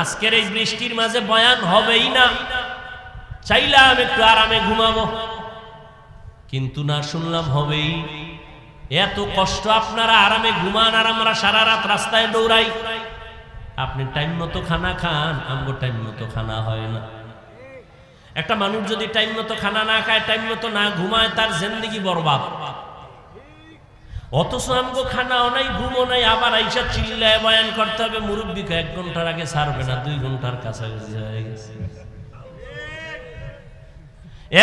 আজকের এই বৃষ্টির মাঝে বয়ান হবেই না, চাইলাম একটু আরামে ঘুমাবো, কিন্তু না, শুনলাম হবেই। এত কষ্ট আপনারা আরামে ঘুমান আর আমরা সারা রাত রাস্তায় দৌড়াই। আপনি টাইম মতো খানা খান, আমগো টাইম মতো খানা হয় না। একটা মানুষ যদি টাইম মতো খানা না খায়, টাইম মতো না ঘুমায়, তার জিন্দেগি বরবাদ। অথচ আমগো খানাও নাই, ঘুমও নাই, আবার আইসা চিল্লায় বয়ান করতে হবে। মুরব্বীকে 1 ঘন্টার আগে ছাড়বে না, 2 ঘন্টার কাছাকাছি হয়ে গেছে।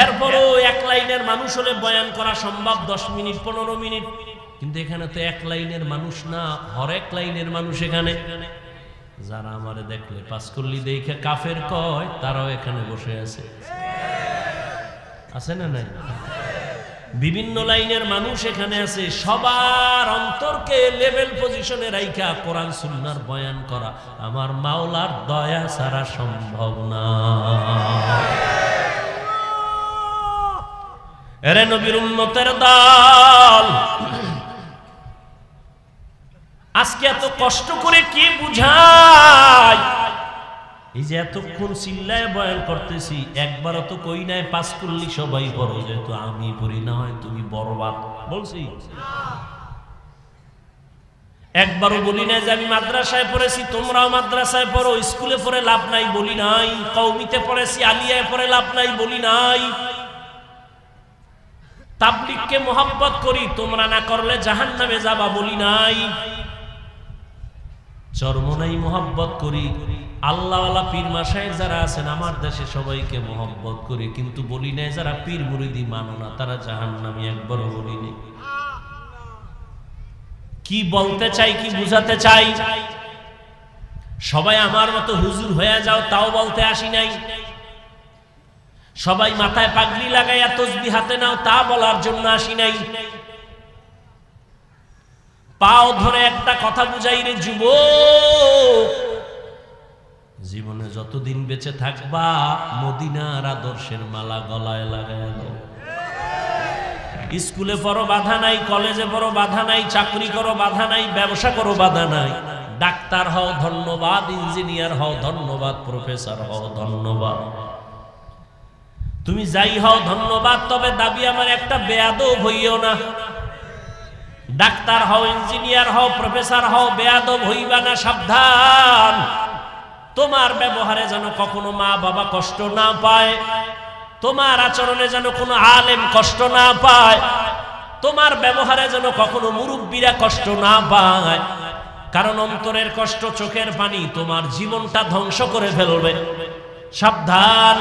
এরপরও 1 লাইনের মানুষ হলে বয়ান করা সম্ভব 10 মিনিট 15 মিনিট, কিন্তু এখানে তো 1 লাইনের মানুষ না, হরেক লাইনের মানুষ এখানে। যারা আমারে দেখলে পাঁচকল্লি দেখে কাফের কয়, তারাও এখানে বসে আছে, আছে না নাই? বিভিন্ন লাইনের মানুষ এখানে আছে। সবার অন্তরকে লেভেল পজিশনে রাইখা কোরআন সুন্নাহর বয়ান করা আমার মাওলার দয়া ছাড়া সম্ভব না। এরে নবীর উম্মতের দল, আজকে এত কষ্ট করে কি বুঝায়? এই যে এতক্ষণ চিল্লায় বয়ান করতেছি, একবারও তো কই নাই পাঁচকল্লি সবাই পড়ো, যেহেতু আমি পড়ি না হয় তুমি বরবাদ বলছি। একবারও বলি নাই যে আমি মাদ্রাসায় পড়েছি তোমরাও মাদ্রাসায় পড়ো, স্কুলে পড়ে লাভ নাই বলি নাই, কওমিতে পড়েছি আলিয়ায় পড়ে লাভ নাই বলি নাই। তাবলীগকে মোহাব্বত করি, তোমরা না করলে জাহান্নামে যাবা বলি নাই। চরমনাই মোহাব্বত করি, আল্লাহওয়ালা পীর মাশায়েখ যারা আছেন আমার দেশে সবাইকে মোহাব্বত করি, কিন্তু বলি নাই যারা পীর মুরিদি মানো না তারা জাহান্নামী, একবারও বলি নাই। কি বলতে চাই, কি বুঝাতে চাই? সবাই আমার মতো হুজুর হয়ে যাও তাও বলতে আসি নাই। সবাই মাথায় পাগড়ি লাগাইয়া তসবিহ হাতে নাও তা বলার জন্য আসি নাই। পাও ধরে একটা কথা বুঝাই রে যুবক, জীবনে যতদিন বেঁচে থাকবা মদিনার আদর্শের মালা গলায় লাগায় দাও। স্কুলে পড়ো বাধা নাই, কলেজে পড়ো বাধা নাই, চাকরি করো বাধা নাই, ব্যবসা করো বাধা নাই, ডাক্তার হও ধন্যবাদ, ইঞ্জিনিয়ার হও ধন্যবাদ, প্রফেসর হও ধন্যবাদ, তুমি যাই হও ধন্যবাদ। তবে দাবি আমার একটা, বেয়াদব হইও না। ডাক্তার হও, ইঞ্জিনিয়ার হও, প্রফেসর হও, বেয়াদব হইবা না, সাবধান। তোমার ব্যবহারে যেন কখনো মা বাবা কষ্ট না পায়, তোমার আচরণে যেন কোনো আলেম কষ্ট না পায়, তোমার ব্যবহারে যেন কখনো মুরব্বীরা কষ্ট না পায়। কারণ অন্তরের কষ্ট, চোখের পানি তোমার জীবনটা ধ্বংস করে ফেলবে। সাবধান।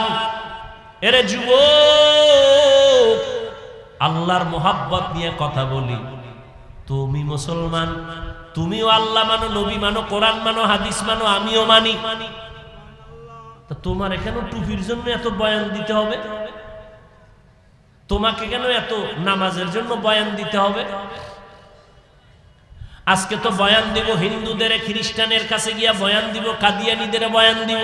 এরে যুবক, আল্লাহর মোহাব্বত নিয়ে কথা বলি। তুমি মুসলমান, তুমিও আল্লাহ মানো, নবী মানো, কোরআন মানো, হাদিস মানো, আমিও মানি। তা তোমার এখানে টুপির জন্য এত বয়ান দিতে হবে? তোমাকে কেন এত নামাজের জন্য বয়ান দিতে হবে? আজকে তো বয়ান দিব হিন্দুদের, খ্রিস্টানের কাছে গিয়া বয়ান দিব, কাদিয়ানীদের বয়ান দিব,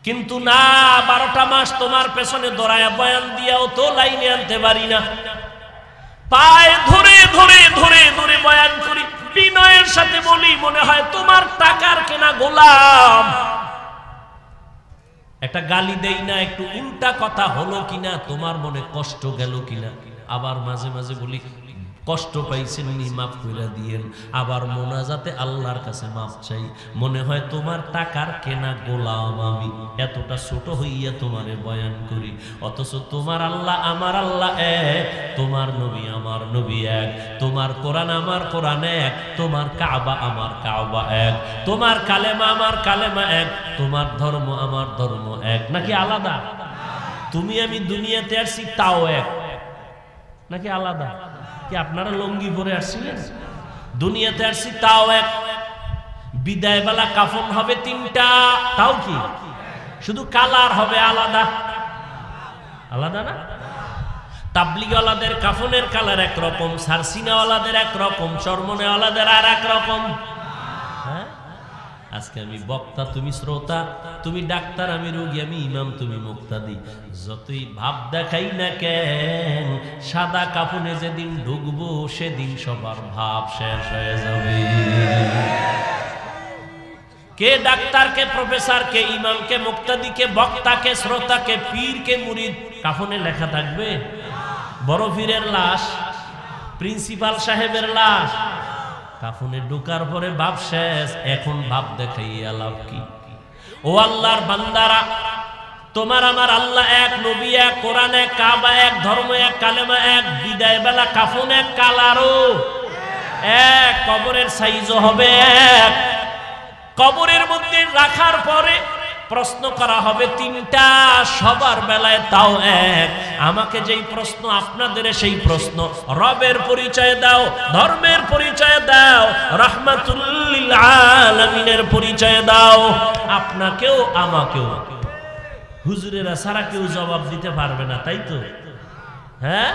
কিন্তু না 12টা মাস তোমার পেছনে দৌড়ায়া বয়ান দিয়াও তো লাইনে আনতে পারি না। পায়ে ধরে ধরে ধরে ধরে বয়ান করি, বিনয়ের সাথে বলি, মনে হয় তোমার টাকার কেনা গোলাম। একটা গালি দেই না, একটু উল্টা কথা হলো কিনা, তোমার মনে কষ্ট গেল কিনা। আবার মাঝে মাঝে বলি কষ্ট পাইছেন নি, মাফ করে দিয়েন। আবার মোনাজাতে আল্লাহর কাছে মাফ চাই, মনে হয় তোমার টাকার কেনা গোলাম আমি। এতটা ছোট হইয়া তোমারে বয়ান করি, অথচ তোমার আল্লাহ আমার আল্লাহ এক, তোমার নবী আমার নবী এক, তোমার কোরআন আমার কোরআন এক, তোমার কাবা আমার কাবা এক, তোমার কালেমা আমার কালেমা এক, তোমার ধর্ম আমার ধর্ম এক। নাকি আলাদা? তুমি আমি দুনিয়াতে আসছি তাও এক, নাকি আলাদা? কি আপনারা লঙ্গি পরে আসছিলেন? দুনিয়াতে আসছি তাও এক। বিদায় বেলা কাফন হবে 3টা, তাও কি? শুধু কালার হবে আলাদা। আলাদা না? তাবলীগওয়ালাদের কাফনের কালার একরকম, সারসিনাওয়ালাদের একরকম, চরমনেওয়ালাদের আর একরকম। হ্যাঁ, আজকে আমি বক্তা, তুমি শ্রোতা, তুমি ডাক্তার, আমি রোগী, আমি ইমাম, তুমি মুক্তাদি। যতই ভাব দেখাই না কেন, সাদা কাফনে যেদিন ঢুকবো সেদিন সবার ভাব শেষ হয়ে যাবে। কে ডাক্তার, কে প্রফেসর, কে ইমাম, কে মুক্তাদি, কে বক্তা, কে শ্রোতা, কে পীর, কে মুরিদ? কাফনে লেখা থাকবে? বড় পীরের লাশ, প্রিন্সিপাল সাহেবের লাশ, কাফনে ঢোকার পরে বাপ শেষ। এখন বাপ দেখাইয়া লাভ কি? ও আল্লাহর বান্দারা, তোমার আমার আল্লাহ এক, নবী এক, কোরআন এক, কাবা এক, ধর্ম এক, কালেমা এক, বিদায় বেলা কাফন এক, কালারও এক, কবরের সাইজও হবে এক। কবরের মধ্যে রাখার পরে প্রশ্ন করা হবে তিনটা, সবার বেলায় তাও এক। আমাকে যেই প্রশ্ন, আপনাদের সেই প্রশ্ন। রবের পরিচয় দাও, ধর্মের পরিচয় দাও, রাহমাতুল লিল আলামিনের পরিচয় দাও। আপনাকেও আমাকেও হুজুরেরা সারা কেউ জবাব দিতে পারবে না, তাই তো? হ্যাঁ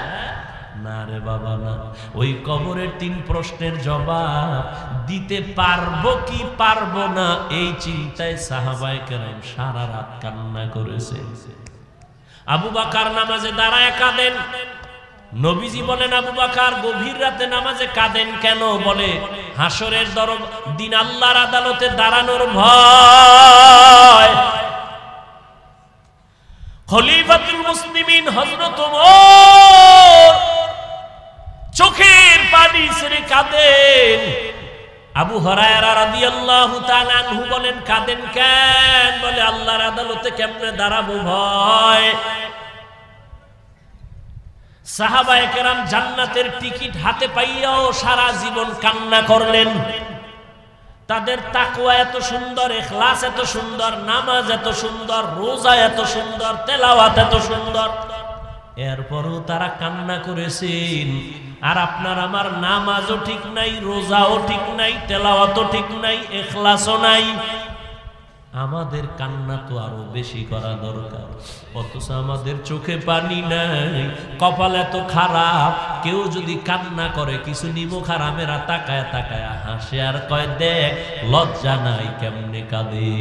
না রে বাবা না। ওই কবরের তিন প্রশ্নের জবাব দিতে পারবো কি পারবো না, এই চিন্তায় সাহাবায়ে কেরাম সারা রাত কান্না করেছে। আবু বকর নামাজে দাঁড়ায় কাঁদেন। নবীজি বলেন, আবু বকর গভীর রাতে নামাজে কাঁদেন কেন? বলে, হাসরের দিন আল্লাহর আদালতে দাঁড়ানোর ভয়। খলিফাতুল মুসলিমিন হযরত ওমর চোখের পানি ছেড়ে কাঁদেন। আবু হুরায়রা রাদিয়াল্লাহু তাআলা আনহু বলেন, কাঁদেন কেন? বলে, আল্লাহর আদালতে কেমনে দাঁড়াবো, ভয়। সাহাবায়ে কেরাম জান্নাতের টিকিট হাতে পাইয়াও সারা জীবন কান্না করলেন। তাদের তাকওয়া এত সুন্দর, ইখলাস এত সুন্দর, নামাজ এত সুন্দর, রোজা এত সুন্দর, তেলাওয়াত এত সুন্দর, এরপরও তারা কান্না করেছেন। আর আপনার আমার নামাজও ঠিক নাই, রোজাও ঠিক নাই, তেলাওয়াতও ঠিক নাই, ইখলাসও নাই। আমাদের কান্না তো আরো বেশি করা দরকার, অথচ আমাদের চোখে পানি নাই, কপাল এত খারাপ। কেউ যদি কান্না করে, কিছু নিমুখ হারামেরা তাকায় তাকায় হাসে আর কয়, দেখ লজ্জা নাই কেমনে কাঁদে।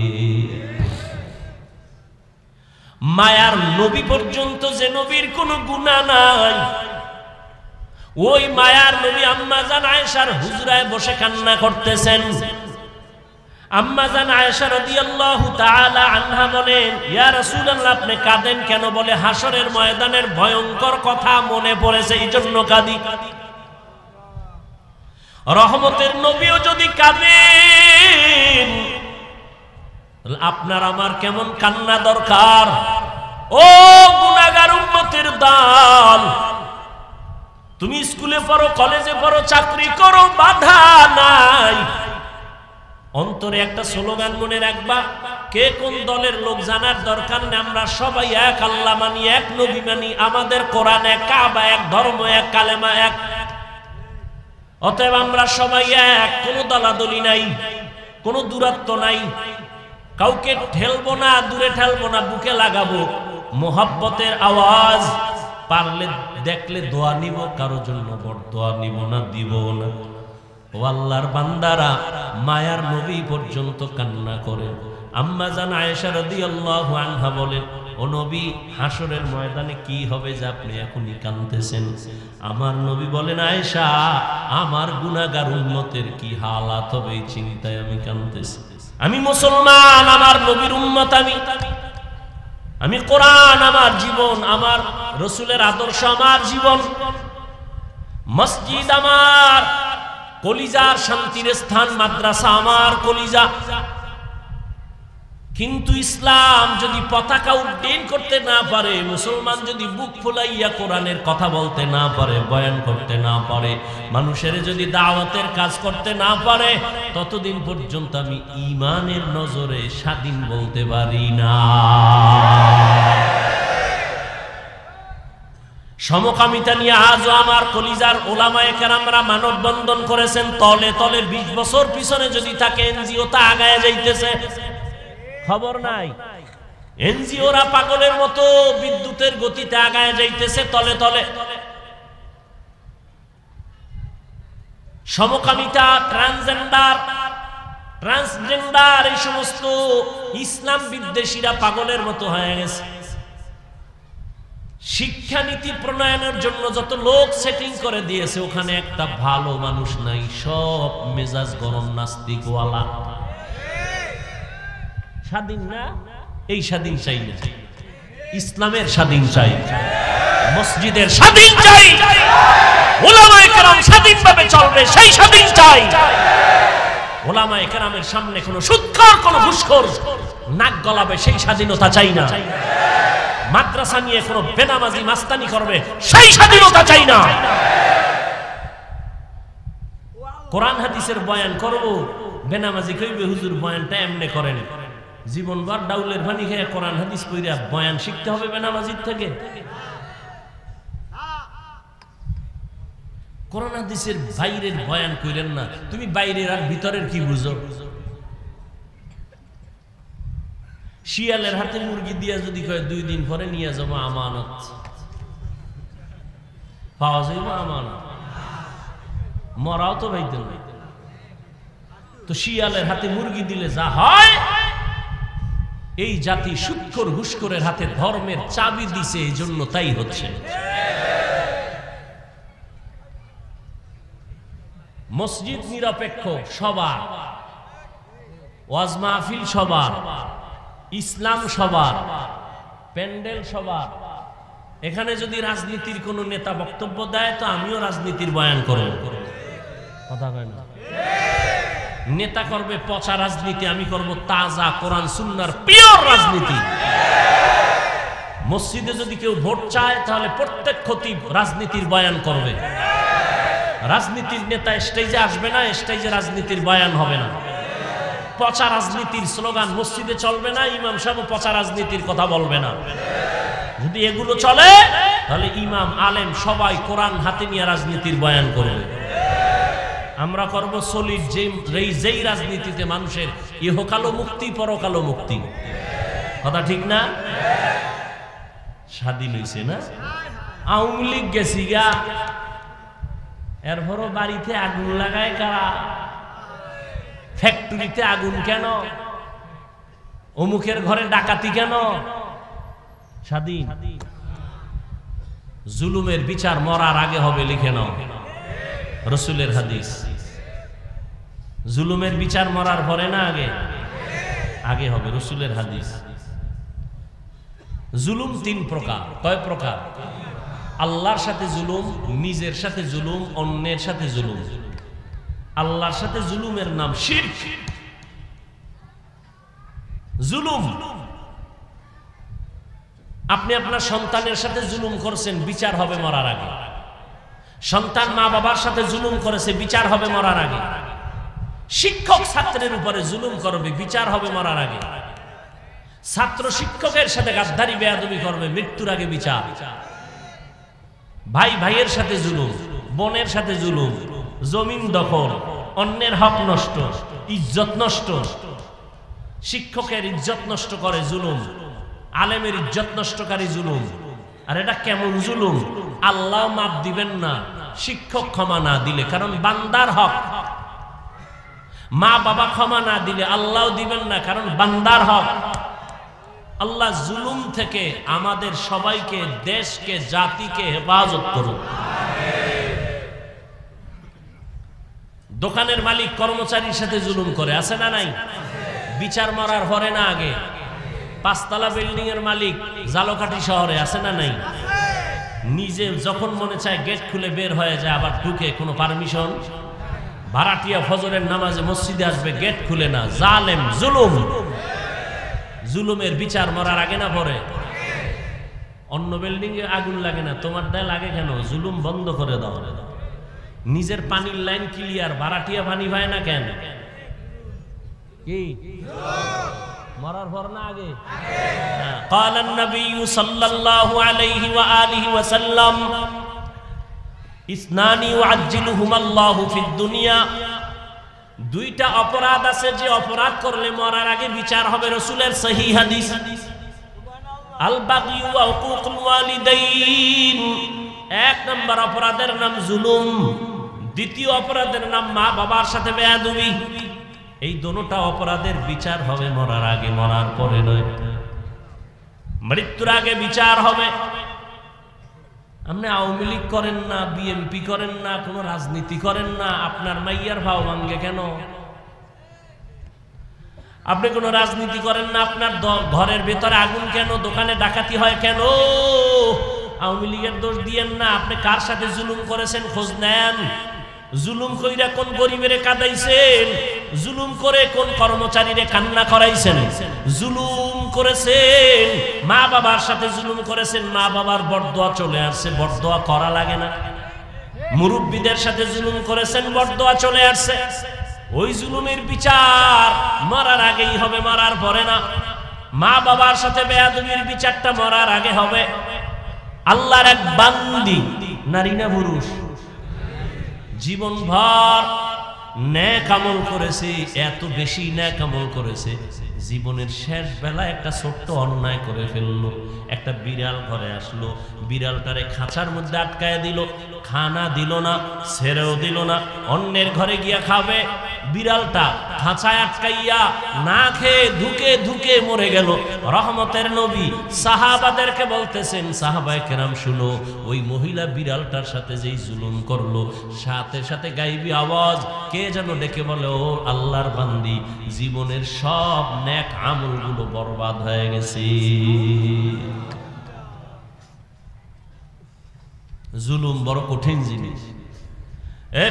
মায়ার নবী পর্যন্ত যে নবীর কোনো গুনাহ নাই, ওই মায়ার নবী আম্মা জান আয়েশার হুজরায় বসে কান্না করতেছেন। আম্মা জান আয়েশা রাদিয়াল্লাহু তাআলা আনহা বলেন, ইয়া রাসূলুল্লাহ আপনি কাঁদেন কেন? বলে, হাসরের ময়দানের ভয়ঙ্কর কথা মনে পড়েছে, এইজন্য কাঁদি। রহমতের নবীও যদি কাঁদেন, আপনার আমার কেমন কান্না দরকার। ও গুনাহগার উম্মতের দল, তুমি স্কুলে পড়ো, কলেজে পড়ো, চাকরি করো, বাধা নাই। অন্তরে একটা স্লোগান মনে রাখবা, কে কোন দলের লোক জানার দরকার নেই। আমরা সবাই এক, আল্লাহ মানি, এক নবী মানি, আমাদের কোরআন এক, কাবা এক, ধর্ম এক, কালেমা এক। অতএব আমরা সবাই এক, কোনো দলাদলি নাই, কোনো দূরত্ব নাই, কাউকে ঠেলবো না, দূরে ঠেলবো না, বুকে লাগাবো। মোহাব্বতের আওয়াজ, পারলে দেখলে দোয়া নিব, কারো জন্য বড় দোয়া নিব না, দিব না। ও আল্লাহর বান্দারা, মায়ার নবী পর্যন্ত কান্না করে। আম্মা জান আয়েশা রাদিয়াল্লাহু আনহা বলেন, ও নবী, হাসরের ময়দানে কি হবে যে আপনি এখনই কাঁদতেছেন? আমার নবী বলেন, আয়েশা, আমার গুনাহগার উম্মতের কি হালাত হবে এই চিন্তায় আমি কাঁদতেছি। আমি মুসলমান, আমার নবীর উম্মত, আমি কোরআন আমার জীবন, আমার রাসূলের আদর্শ আমার জীবন, মসজিদ আমার কলিজার শান্তির স্থান, মাদ্রাসা আমার কলিজা। কিন্তু ইসলাম যদি পতাকা উড্ডীন করতে না পারে, মুসলমান যদি বুক ফুলাইয়া কোরআনের কথা বলতে না পারে, বয়ান করতে না পারে, মানুষের যদি দাওয়াতের কাজ করতে না পারে, ততদিন পর্যন্ত আমি ঈমানের নজরে স্বাধীন বলতে পারি না। সমকামিতা নিয়ে আজও আমার কলিজার ওলামায়ে কেরামরা মানববন্ধন করেছেন। তলে তলে 20 বছর পিছনে যদি থাকে, এনজিও তা আগায় যাইতেছে, খবর নাই। এনজিওরা পাগলের মতো বিদ্যুতের গতিতে আগায় যাইতেছে তলে তলে। সমকামিতা, ট্রান্সজেন্ডার, এই সমস্ত ইসলাম বিদ্বেষীরা পাগলের মতো হয়ে গেছে। শিক্ষানীতি প্রণয়নের জন্য যত লোক সেটিং করে দিয়েছে, ওখানে একটা ভালো মানুষ নাই, সব মেজাজ গরম নাস্তিকওয়ালা। স্বাধীন না, এই স্বাধীন চাই না, ইসলামের স্বাধীন চাই, মসজিদের স্বাধীন চাই, উলামায়ে কেরাম স্বাধীনভাবে চলবে সেই স্বাধীন চাই। উলামায়ে কেরামের সামনে কোনো সুদখোর কোনো ঘুষখোর নাক গলাবে সেই স্বাধীনতা চাই না। মাদ্রাসা নিয়ে কোনো বেনামাজি মাস্তানি করবে সেই স্বাধীনতা চাই না। কোরআন হাদিসের বয়ান করব, বেনামাজি কইবে হুজুর বয়ানটা এমনি করেন। জীবনভর ডাউলের পানি খেয়ে কোরআন হাদিস পড়িয়া বয়ান শিখতে হবে বেনামাজির থেকে? কোরআন হাদিসের বাইরের বয়ান কইরেন না। তুমি বাইরের আর ভিতরের কি বুঝো? শিয়ালের হাতে মুরগি দিয়া যদি কয় 2 দিন পরে নিয়ে যাবো আমানত, পাওয়া যাইব আমানত? মরাও তো ভাইতেন না। তো শিয়ালের হাতে মুরগি দিলে যা হয়, এই জাতি সুদখোর ঘুষখোরের হাতে ধর্মের চাবি দিছে, এই জন্য তাই হচ্ছে। মসজিদ নিরপেক্ষ সবার, ওয়াজ মাহফিল সবার, ইসলাম সবার, প্যান্ডেল সবার। এখানে যদি রাজনীতির কোন নেতা বক্তব্য দেয় তো আমিও রাজনীতির বয়ান করব। কথা কয় না? নেতা করবে পচা রাজনীতি, আমি করব তাজা কোরআন সুন্নাহর পিওর রাজনীতি। মসজিদে যদি কেউ ভোট চায় তাহলে প্রত্যেক খতিব রাজনীতির বয়ান করবে। রাজনীতির নেতা স্টেজে আসবে না, স্টেজে রাজনীতির বয়ান হবে না। পচা রাজনীতির স্লোগান মসজিদে চলবে না, ইমাম সাহেব পচা রাজনীতির কথা বলবে না। যদি এগুলো চলে তাহলে ইমাম আলেম সবাই কোরআন হাতে নিয়ে রাজনীতির বয়ান করবে। আমরা করব সলিড যেই রাজনীতিতে মানুষের ইহকালো মুক্তি পরকালো মুক্তি। কথা ঠিক না? স্বাধীন হইছে না? আওয়ামী লীগ গেছি গা, এরপরও বাড়িতে আগুন লাগায় কারা? ফ্যাক্টরিতে আগুন কেন? অমুকের ঘরে ডাকাতি কেন? স্বাধীন। জুলুমের বিচার মরার আগে হবে, লিখে নাও, রাসূলের হাদিস। জুলুমের বিচার মরার পরে না আগে? আগে হবে, রাসূলের হাদিস। জুলুম 3 প্রকার। কয় প্রকার? আল্লাহর সাথে জুলুম, নিজের সাথে জুলুম, অন্যের সাথে জুলুম। আল্লাহর সাথে জুলুমের নাম শিরক। জুলুম, আপনি আপনার সন্তানের সাথে জুলুম করছেন, বিচার হবে মরার আগে। সন্তান মা বাবার সাথে জুলুম করেছে, বিচার হবে মরার আগে। শিক্ষক ছাত্রের উপরে জুলুম করবে, বিচার হবে মরার আগে। ছাত্র শিক্ষকের সাথে গাদ্দারি বেয়াদবি করবে, মৃত্যুর আগে বিচার। ভাই ভাইয়ের সাথে জুলুম, বোনের সাথে জুলুম, জমিন দখল, অন্যের হক নষ্ট, ইজ্জত নষ্ট। শিক্ষকের ইজ্জত নষ্ট করে জুলুম, আলেমের ইজ্জত নষ্টকারী জুলুম। আর এটা কেমন জুলুম? আল্লাহ মাফ দিবেন না শিক্ষক ক্ষমা না দিলে, কারণ বান্দার হক। মা বাবা ক্ষমা না দিলে আল্লাহ দিবেন না, কারণ বান্দার হক। আল্লাহ জুলুম থেকে আমাদের সবাইকে, দেশকে, জাতিকে হেফাজত করুন। দোকানের মালিক কর্মচারীর সাথে জুলুম করে, আছে না নাই? বিচার মরার পরে না আগে? 5 তলা বিল্ডিং এর মালিক জালকাঠি শহরে, আছে না নাই? নিজে যখন মনে চায় গেট খুলে বের হয়ে যায়, আবার ঢুকে, কোনো পারমিশন। ভাড়াটিয়া ফজরের নামাজে মসজিদে আসবে, গেট খুলে না। জালেম, জুলুম। জুলুমের বিচার মরার আগে না পরে? অন্য বিল্ডিং এ আগুন লাগে না, তোমার দায় লাগে কেন? জুলুম বন্ধ করে দাও। নিজের পানির লাইন ক্লিয়ার, ভাড়াটিয়া পানি পায় না কেন? কি মরার পর না আগে? قال النبي صلى الله عليه واله وسلم اثنان يعجلهما الله في الدنيا। 2টা অপরাধ আছে, যে অপরাধ করলে মরার আগে বিচার হবে, রাসূলের সহিহ হাদিস। আল বাগী ওয়া হুকুকুল ওয়ালিদাইন, 1 নম্বর অপরাধের নাম জুলুম। 2য় অপরাধের নাম মা বাবার সাথে বেয়াদবি। এই দুটোটা অপরাধের বিচার হবে মরার আগে, মরার পরে নয়। মৃত্যুর আগে বিচার হবে। আপনি আওয়ামী লীগ করেন না, বিএনপি করেন না, কোনো রাজনীতি করেন না, আপনার মাইয়ার ভাও ভাঙ্গে কেন? আপনি কোনো রাজনীতি করেন না, আপনার ঘরের ভেতরে আগুন কেন, দোকানে ডাকাতি হয় কেন? আওয়ামী লীগের দোষ দিয়েন না। আপনি কার সাথে জুলুম করেছেন খোঁজ নেন। জুলুম কইরা কোন গরিবেরে কাঁদাইছেন, জুলুম করে কোন কর্মচারীরে কান্না করাইছেন, জুলুম করেছেন মা বাবার সাথে, জুলুম করেছেন মা বাবার বরদোয়া চলে আসছে, বরদোয়া করা লাগে না। মুরব্বীদের সাথে জুলুম করেছেন, বরদোয়া চলে আসছে। ওই জুলুমের বিচার মরার আগেই হবে, মরার পরে না। মা বাবার সাথে বেয়াদবির বিচারটা মরার আগে হবে। আল্লাহর এক বান্দি, নারী না পুরুষ, জীবনভর নেক আমল করেছে, এত বেশি নেক আমল করেছে, জীবনের শেষ বেলায় একটা ছোট্ট অন্যায় করে ফেললো। একটা বিড়াল ঘরে আসলো, বিড়ালটারে খাঁচার মধ্যে আটকায় দিল, খানা দিল না, ছেড়েও দিল না। অন্যের ঘরে গিয়া খাবে, বিড়ালটা খাঁচায় আটকাইয়া না খেয়ে ধুকে ধুকে মরে গেল। রহমতের নবী সাহাবাদেরকে বলতেছেন, সাহাবায়ে কেরাম শুনো, ওই মহিলা বিড়ালটার সাথে যেই জুলুম করলো, সাথে সাথে গাইবি আওয়াজ কে যেন ডেকে বলে, ও আল্লাহর বান্দি, জীবনের সব নেক আমলগুলো বরবাদ হয়ে গেছে। জুলুম বড় কঠিন জিনিস।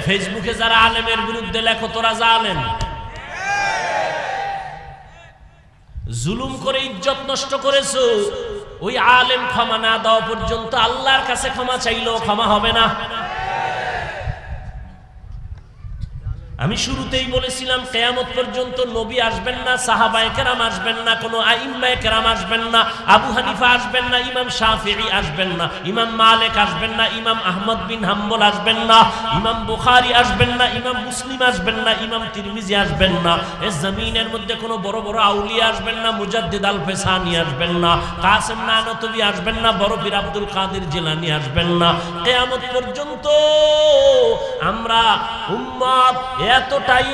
ফেসবুকে যারা আলেমের বিরুদ্ধে লেখো, তোরা জালেম। জুলুম করে ইজ্জত নষ্ট করেছো, ওই আলেম ক্ষমা না দেওয়া পর্যন্ত আল্লাহর কাছে ক্ষমা চাইলেও ক্ষমা হবে না। আমি শুরুতেই বলেছিলাম, কিয়ামত পর্যন্ত নবী আসবেন না, সাহাবায়ে কেরাম আসবেন না, কোনো আইম্মায়ে কেরাম আসবেন না, আবু হানিফা আসবেন না, ইমাম শাফিঈ আসবেন না, ইমাম মালিক আসবেন না, ইমাম আহমদ বিন হাম্বল আসবেন না, ইমাম বুখারী আসবেন না, ইমাম মুসলিম আসবেন না, ইমাম তিরমিজি আসবেন না, এই জমিনের মধ্যে কোনো বড় বড় আউলিয়া আসবেন না, মুজাদ্দিদ আল ফেসানি আসবেন না, কাসেম নানতবী আসবেন না, বড় পীর আব্দুল কাদের জিলানী আসবেন না। কিয়ামত পর্যন্ত আমরা উম্মত এতটাই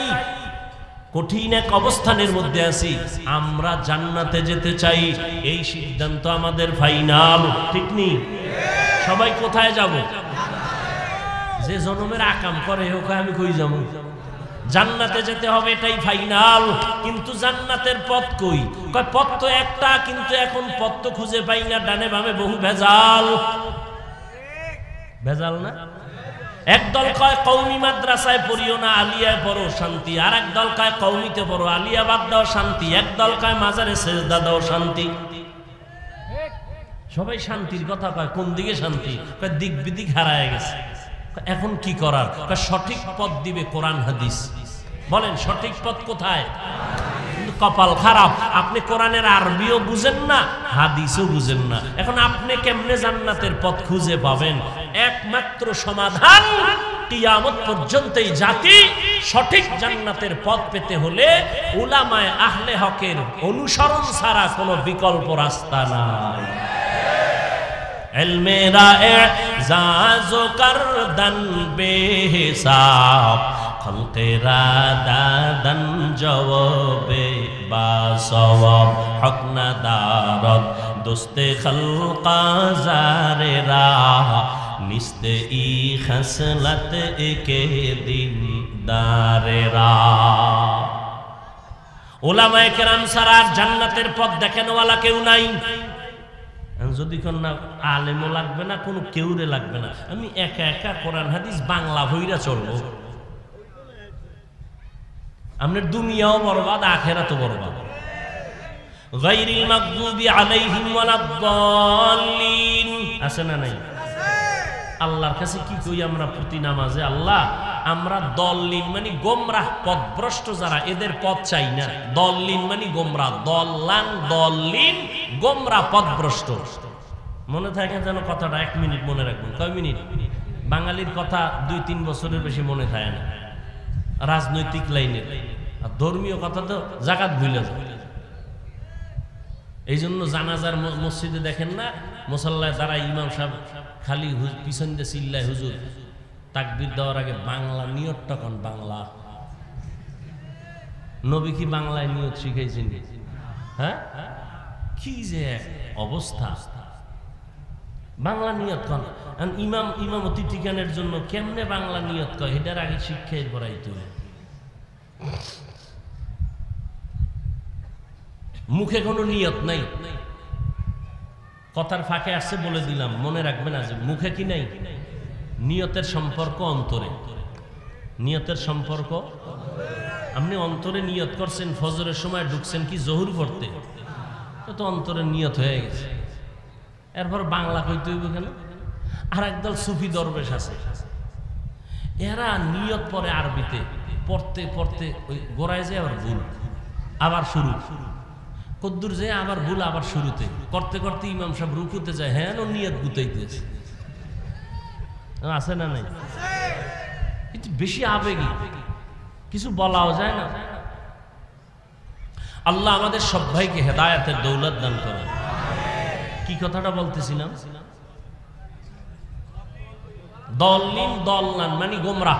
কঠিন এক অবস্থানের মধ্যে আছি, আমরা জান্নাতে যেতে চাই, এই সিদ্ধান্ত আমাদের ফাইনাল। ঠিক নেই? সবাই কোথায় যাব? যে জনমের আকাম করে ওকে আমি কই যাব? জান্নাতে যেতে হবে, এটাই ফাইনাল। কিন্তু জান্নাতের পথ কই? কয় পথ তো একটা, কিন্তু এখন পথ তো খুঁজে পাই না, ডানে বামে বহু ভেজাল। ভেজাল না? একদল কয় কওমি মাদ্রাসায় পড়িও না, আলিয়ায় পড়ো শান্তি। আর একদল কয় কওমিতে পড়ো, আলিয়া বাদ দাও শান্তি। একদল কয় মাজারে সেজদা দাও শান্তি। সবাই শান্তির কথা কয়, কোন দিকে শান্তি? কয় দিক বিদিক হারায় গেছে। এখন কি করার? কয় সঠিক পথ দিবে কোরআন হাদিস। বলেন সঠিক পথ কোথায়? কিন্তু কপাল খারাপ, আপনি কোরআনের আরবিও বুঝেন না, হাদিসও বুঝেন না। এখন আপনি কেমনে জান্নাতের পথ খুঁজে পাবেন? একমাত্র সমাধান, কিয়ামত পর্যন্ত এই জাতি সঠিক জান্নাতের পথ পেতে হলে উলামায়ে আহলে হকের অনুসরণ ছাড়া কোনো বিকল্প রাস্তা নাই। ইলমে রা'জাজো করদন বেহিসাব, খলকেরা দাদন জওয়াবে বাসওয়াব, হক না দারদ দোস্তে খলকা জারেরা, নিস্তে ই খসলত একে দিন দারেরা। উলামায়ে কেরাম ছাড়া জান্নাতের পথ দেখানোওয়ালা কেউ নাই। যদি না আলেমও লাগবে না, কোনো কেউরে লাগবে না, আমি একা একা কোরআন হাদিস বাংলা ভইরা চলবো। আমাদের দুনিয়াও বরবাদ, আখিরাতও বরবাদ। গায়রিল মাগদুবি আলাইহিম ওয়ালাদ-দাল্লিন আছে না নাই? আল্লাহর কাছে কি কই আমরা প্রতি নামাজে? আল্লাহ, আমরা দল্লিন মানে গোমরাহ পথভ্রষ্ট যারা, এদের পথ চাই না। দল্লিন মানে গোমরাহ, দল্লান দল্লিন, গোমরাহ পথভ্রষ্ট। মনে থাকে যেন কথাটা, 1 মিনিট মনে রাখবেন। কয় মিনিট? বাঙালির কথা 2-3 বছরের বেশি মনে থাকে না, রাজনৈতিক লাইনের। আর ধর্মীয় কথা তো জাকাত ভুলে যায়। এই জন্য জানাজার মসজিদে দেখেন না, মুসাল্লায় দাঁড়ায় ইমাম সাহেব খালি পিছন দিয়ে চিল্লায়, হুজুর তাকবীর দেওয়ার আগে বাংলা নিয়তটা কোন? বাংলা। নবী কি বাংলায় নিয়ত শিখাইছেন? হ্যাঁ, কি যে অবস্থা! বাংলা নিয়ত কোন? ইমামতি ঠিকানের জন্য কেমনে বাংলা নিয়ত কয়, এটার আগে শিক্ষায় পড়াইতে হবে। মুখে কোনো নিয়ত নাই, কথার ফাঁকে আসছে বলে দিলাম, মনে রাখবেন আজ মুখে কি নাই, নিয়তের সম্পর্ক অন্তরে। নিয়তের সম্পর্ক, আপনি অন্তরে নিয়ত করছেন, ফজরের সময় ঢুকছেন কি জহুর পড়তে, তো অন্তরে নিয়ত হয়ে গেছে। এরপর বাংলা কইতে হইব কেন? আর একদল সুফি দরবেশ আছে, এরা নিয়ত পরে আরবিতে, পড়তে পড়তে ওই গোড়ায় যায় আবার ভুল, আবার শুরু, কদ্দুর যায় আবার ভুল, আবার শুরুতে, করতে করতে ইমাম সাহেব রুকুতে যায়, হ্যাঁ নিয়ত গুতাইতেছে। আছে না নাই? বেশি আবেগী, কিছু বলাও যায় না। আল্লাহ আমাদের সব ভাইকে হেদায়েতের দৌলত দান করেন। কি কথাটা বলতেছিলাম? দলিন দল্লান মানে গোমরাহ,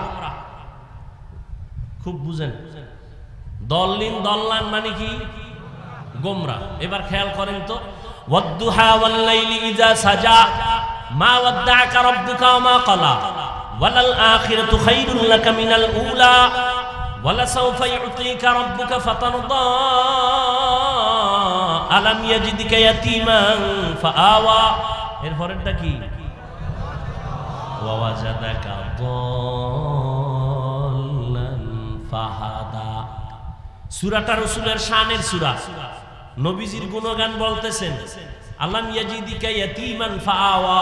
খুব বুঝেন। দলিন দল্লান মানে কি? গোমরাহ। এবার খেয়াল করেন তো, ওয়াদ্দুহা ওয়াল লাইলি ইযা সাজা মা ওয়াদ্দাআকা রাব্বুকা ওয়া মা ক্বালা ওয়ালাল আখিরাতু খায়রুল লাকা মিনাল উলা ওয়ালাসাউফা ইউতিকা রাব্বুকা ফাতারদা আলাম ইয়াজিদকা ইয়াতীমান ফাআওয়া। এর পরেরটা কি? ওয়া ওয়াজাদাকা দাল্লান ফাহাদা। সূরাটা রাসূলের শানের সূরা, নবীজির গুণগান বলতেছেন। আলাম ইয়াজিদিকা ইয়াতীমান ফাআওয়া,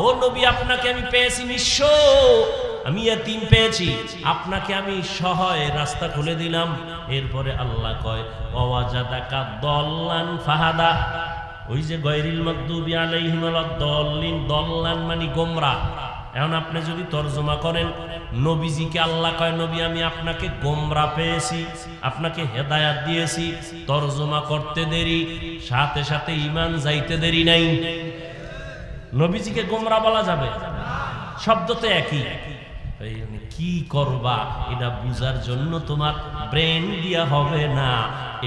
ও নবী আপনাকে আমি পেয়েছি নিঃস্ব, আমি ইয়াতীম পেয়েছি, আপনাকে আমি সহায় রাস্তা খুলে দিলাম। এরপরে আল্লাহ কয় ওয়াজাদাকা দল্লান ফাহাদা, ওই যে গায়রিল মাগদুবি আলাইহিম ওয়ালাদ-দাল্লিন, দল্লান মানে গোমরাহ। এখন আপনি যদি তরজমা করেন, নবীজিকে আল্লাহ কয় নবী আমি আপনাকে গোমরাহ পেয়েছি, আপনাকে হেদায়াত দিয়েছি। তরজমা করতে দেরি, সাথে সাথে ঈমান যাইতে দেরি নাই। নবীজিকে গোমরাহ বলা যাবে? শব্দ তো একই। কি করবা এটা বুঝার জন্য তোমার ব্রেন দিয়া হবে না,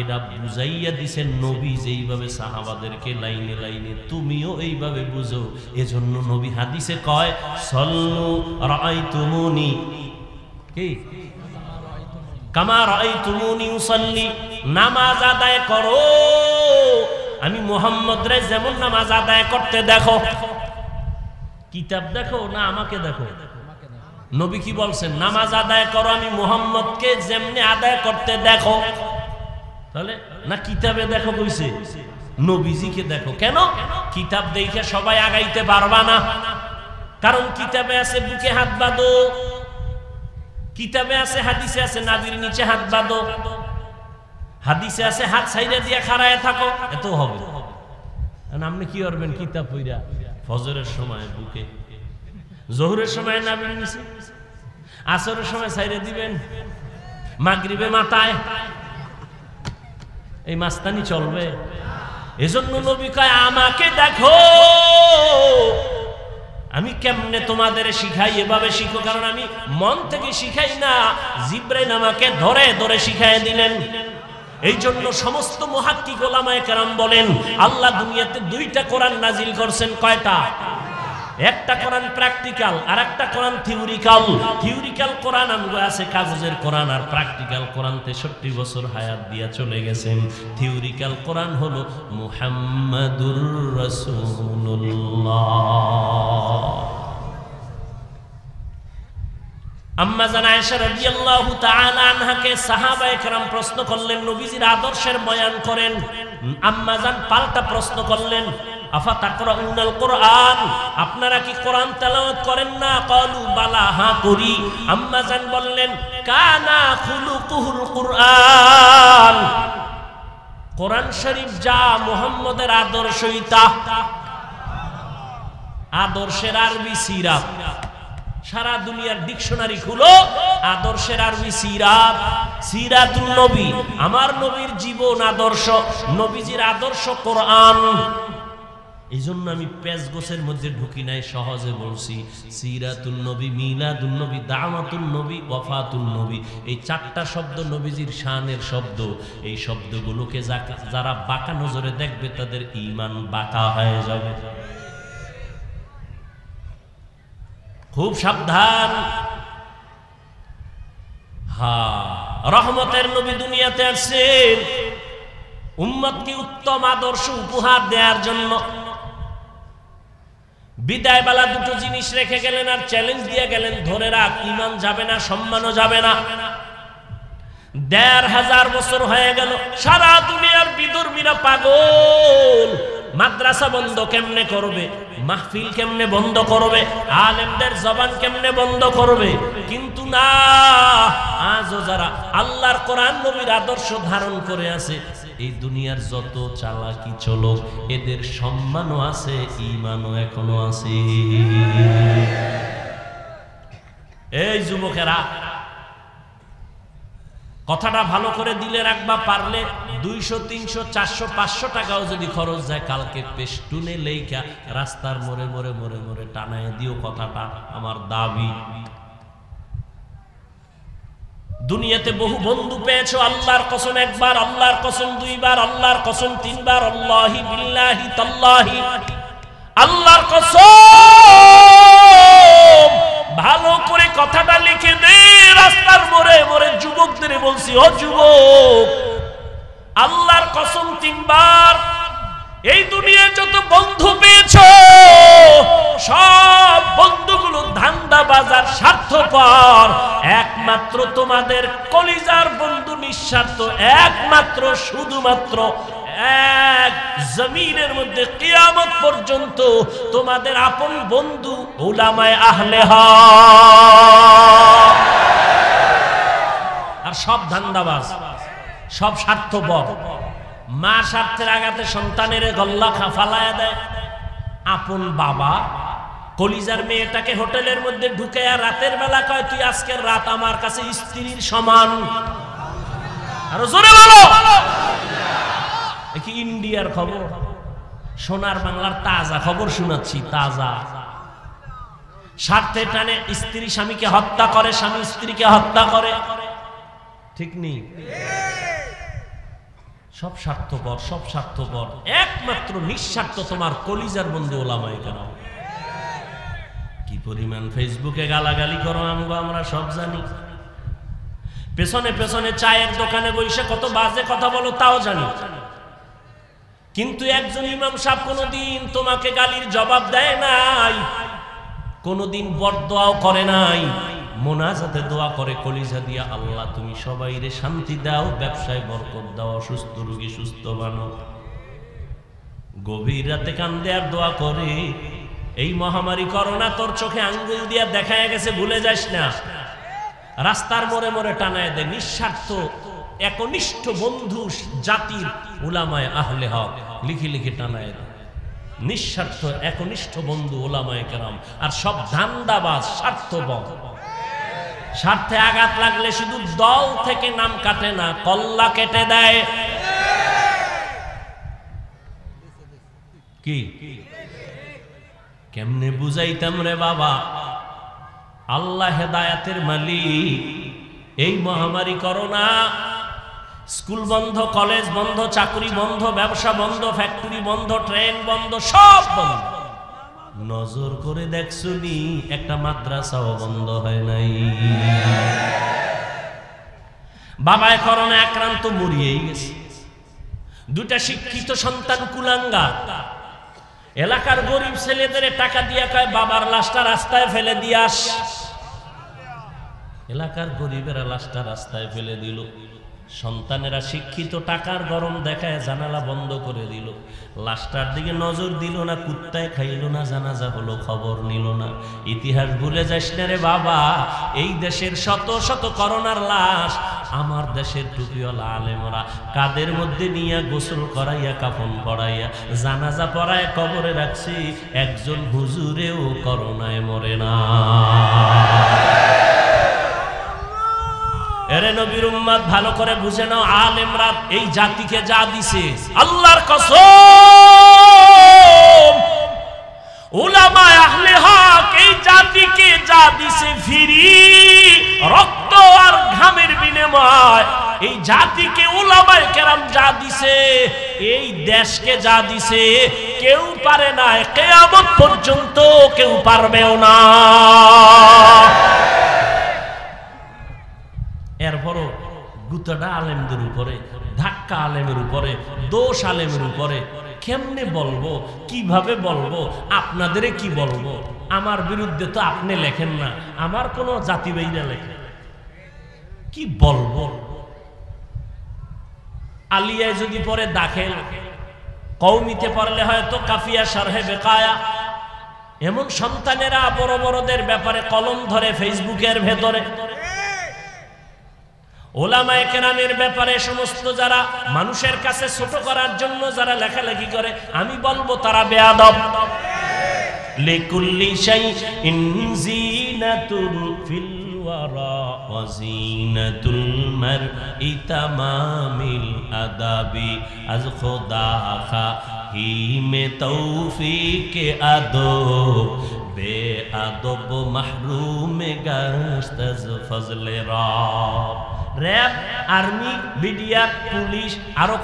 এটা বুঝাইয়া দিছেন নবী যেইভাবে সাহাবাদেরকে লাইনে লাইনে, তুমিও এইভাবে বুঝো। এজন্য নবী হাদিসে কয় সল্লু রাআইতুমুনি কি কামা রাআইতুমুনি উসাল্লি, নামাজ আদায় করো আমি মুহাম্মদ রে যেমন নামাজ আদায় করতে দেখো। কিতাব দেখো না আমাকে দেখো? নবী কি বলছেন? নামাজ আদায় করো আমি মুহাম্মদকে যেমনি আদায় করতে দেখো। তাহলে না কিতাবে দেখো কইছে, নবীজিকে দেখো। কেন? কিতাব দেখে সবাই আগাইতে পারবা না, কারণ কিতাবে আছে বুকে হাত বাঁধো, কিতাবে আছে, হাদিসে আছে নাভির নিচে হাত বাঁধো, হাদিসে আছে হাত ছাইড়া দিয়ে খাড়ায় থাকো, এত হবে। আপনি কি করবেন? কিতাব পইরা ফজরের সময় বুকে, জোহরের সময় নাভির নিচে, আসরের সময় ছাইড়া দিবেন, মাগরিবে মাথায়, এই মাস্তানি চলবে? এজন্য নবী কয় আমাকে দেখো আমি কেমনে তোমাদের শিখাই, এভাবে শিখো। কারণ আমি মন থেকে শিখাই না, জিবরাইল আমাকে ধরে ধরে শিখাই দিলেন। এই জন্য সমস্ত মুহাক্কিক উলামায়ে কেরাম বলেন আল্লাহ দুনিয়াতে দুইটা কোরআন নাজিল করছেন। কয়টা? একটা কোরআন প্র্যাকটিক্যাল আর একটা কোরআন থিওরিক্যাল। থিওরিক্যাল কোরআন আমগো আছে কাগজের কোরআন, আর প্র্যাকটিক্যাল কোরআন 63 বছর হায়াত দিয়া চলে গেছেন। থিওরিক্যাল কোরআন হলো মুহাম্মাদুর রাসূলুল্লাহ। আম্মা জান আয়েশা রাদিয়াল্লাহু তাআলা আনহাকে সাহাবায়ে কেরাম প্রশ্ন করলেন, নবীজির আদর্শের বয়ান করেন। আম্মা জান পাল্টা প্রশ্ন করলেন, আফা তাকরাউনাল কোরআন, আপনারা কি কোরআন তেলাওয়াত করেন না? ক্বালু বালা, হ্যাঁ করি। আম্মা জান বললেন কানা খুলুকুহুল কোরআন, কোরআন শরীফ যা মুহাম্মদের আদর্শই তা। আদর্শের আরবি সিরাত, সারা দুনিয়ার ডিকশনারি খুলো, আদর্শের আরবি সিরাত, সিরাতুন নবী, আমার নবীর জীবন আদর্শ, নবীজির আদর্শ কোরআন। এই জন্য আমি পেজ গোছের মধ্যে ঢুকি নাই, সহজে বলছি সিরাতুন নবী, মিলাদুন নবী, দাওয়াতুন নবী, ওয়াফাতুন নবী। এই চারটা শব্দ নবীজির শানের শব্দ। এই শব্দগুলোকে যারা বাঁকা নজরে দেখবে তাদের ঈমান বাঁকা হয়ে যাবে। খুব সাবধান। হ্যাঁ, রহমতের নবী দুনিয়াতে আসছেন, উম্মতকে উত্তম আদর্শ উপহার দেওয়ার জন্য বিদায় বেলা দুটো জিনিস রেখে গেলেন আর চ্যালেঞ্জ দিয়ে গেলেন, ধরে রাখ, ঈমান যাবে না, সম্মানও যাবে না। ১৫০০ বছর হয়ে গেল, সারা দুনিয়ার বিধর্মীরা পাগল, মাদ্রাসা বন্ধ কেমনে করবে, মাহফিল কেমনে বন্ধ করবে, আলেমদের জবান কেমনে বন্ধ করবে। কিন্তু না, আজও যারা আল্লাহর কোরআন নবীর আদর্শ ধারণ করে আছে, এই দুনিয়ার যত চালাকি চলো, এদের সম্মানও আছে, ঈমানও এখনো আছে। এই যুবকেরা, কথাটা ভালো করে দিলে রাখবা, পারলে ২০০, ৩০০, ৪০০, ৫০০ টাকাও যদি খরচ যায়, কালকে পেস্টুনে লেখা রাস্তার মোড়ে মোড়ে মোড়ে মোড়ে টানায় দিও, কথাটা আমার দাবি। দুনিয়াতে বহু বন্ধু পেয়েছো, আল্লাহর কসম একবার, আল্লাহর কসম দুইবার, আল্লাহর কসম তিনবার, আল্লাহি বিল্লাহি তাল্লাহি, আল্লাহর কসম। ভালো করে কথাটা লিখে দে, রাস্তার মোড়ে মোড়ে যুবকদের বলছি, ও যুবক, আল্লাহর কসম তিনবার, এই দুনিয়ায় যত বন্ধু পেয়েছো, সব বন্ধুগুলো ধান্দাবাজার, স্বার্থপর। একমাত্র তোমাদের কলিজার বন্ধু নিঃস্বার্থ, একমাত্র শুধুমাত্র এক জমিনের মধ্যে কিয়ামত পর্যন্ত তোমাদের আপন বন্ধু উলামায়ে আহলে হক। আর সব ধান্দাবাজ, সব স্বার্থপর। মা স্বার্থের আঘাতে সন্তানের গল্লা ফালায়া দেয়। আপন বাবা কলিজার মেয়েটাকে হোটেলের মধ্যে ঢুকে আর রাতের বেলা কয়, তুই আজকের রাত আমার কাছে স্ত্রীর সমান। আরো জোরে বলো। কি ইন্ডিয়ার খবর, সোনার বাংলার তাজা খবর শোনাচ্ছি, তাজা। স্বার্থে টানে স্ত্রী স্বামীকে হত্যা করে, স্বামী স্ত্রীকে হত্যা করে, ঠিক নেই? সব স্বার্থপর, সব স্বার্থপর। একমাত্র নিঃস্বার্থ তোমার কলিজার বন্ধু ওলামায়ে কেরাম। কি পরিমাণ ফেসবুকে গালাগালি করো আমরা সব জানি, পেছনে পেছনে চায়ের দোকানে বসে কত বাজে কথা বলো তাও জানি। কিন্তু একজন ইমাম সাহেব কোনোদিন তোমাকে গালির জবাব দেয় নাই, কোনোদিন বরদোয়াও করে নাই, মোনাজাতে দোয়া করে কলিজা দিয়া, আল্লাহ তুমি সবাইরে শান্তি দাও, ব্যবসায় বরকত দাও, অসুস্থ রোগী সুস্থ বানাও। গভীর রাতে কান্দে আর দোয়া করে, এই মহামারী করোনা তোর চোখে আঙ্গুল দিয়া দেখায় গেছে, ভুলে যাস না। রাস্তার মোড়ে মোড়ে টানায় দেয়। নিঃস্বার্থ একনিষ্ঠ বন্ধু জাতির উলামায়ে আহলে হক লিখি লিখি টানায় দেয়। নিঃস্বার্থ একনিষ্ঠ বন্ধু উলামায়ে কেরাম। আর সব ধান্দাবাজ, স্বার্থপর। স্বার্থে আঘাত লাগলে শুধু দল থেকে নাম কাটে না, কল্লা কেটে দেয়। কি কেমনে বুঝাইতাম রে বাবা, আল্লাহ হেদায়াতের মালিক। এই মহামারী করোনা, স্কুল বন্ধ, কলেজ বন্ধ, চাকরি বন্ধ, ব্যবসা বন্ধ, ফ্যাক্টরি বন্ধ, ট্রেন বন্ধ, সব বন্ধ। নজর করে দেখছো নি একটা মাদ্রাসাও বন্ধ হয় নাই। বাবায় করোনা আক্রান্ত, মরিয়েই গেছে। দুটা শিক্ষিত সন্তান কুলাঙ্গা, এলাকার গরিব ছেলেদের টাকা দিয়া কয় বাবার লাশটা রাস্তায় ফেলে দিয়াস। এলাকার গরিবেরা লাশটা রাস্তায় ফেলে দিল। সন্তানেরা শিক্ষিত, টাকার গরম দেখায় জানালা বন্ধ করে দিল। লাশটার দিকে নজর দিল না, কুত্তায় খাইল না, জানাজা হলো, খবর নিল না। ইতিহাস ভুলে যাস না রে বাবা, এই দেশের শত শত করোনার লাশ আমার দেশের টুপিওয়ালা আলেমরা কাদের মধ্যে নিয়ে গোসল করাইয়া, কাফন পড়াইয়া, জানাজা পড়ায় কবরে রাখছি। একজন হুজুরেও করোনায় মরে না। এরে নবীর উম্মত, ভালো করে বুঝে নাও, আলেমরা এই জাতিকে যা দিছে, আল্লাহর কসম, উলামায়ে আহলে হক এই জাতিকে যা দিছে ফিরি, রক্ত আর ঘামের বিনিময়। এই জাতিকে উলামায়ে কেরাম যা দিছে, এই দেশকে যা দিছে, কেউ পারে না, কিয়ামত পর্যন্ত কেউ পারবেও না। এরপরও গুতাটা আলেমদের উপরে ধাক্কা পাক্কা আলেমের উপরে, দোষ আলেমের উপরে কেমনে বলবো, কিভাবে বলবো, আপনাদেরে কি বলবো? আমার বিরুদ্ধে তো আপনি লেখেন না, আমার কোনো জাতি ভাইরা লেখে, কি বলবো? আলিয়ায় যদি পরে দাখিল, কওমিতে পড়লে হয়তো কাফিয়া শারহে বেকায়া। এমন সন্তানেরা বড় বড়দের ব্যাপারে কলম ধরে ফেসবুকের ভেতরে। ওলামায়ে কেরামের ব্যাপারে সমস্ত যারা মানুষের কাছে ছোট করার জন্য যারা লেখালেখি করে, আমি বলবো তারা বেয়াদব। লিকুল্লি শাইইন জিনাতুন ফিল ওয়ারা ওয়া জিনাতুল মারই তামামিল আদাবি আজ খোদা খাহি মে তৌফিকে আদব বে আদব মাহরুম গাশত আজ ফজলে রব। র‍্যাব, আর্মি, বিডিআর, পুলিশ, আরো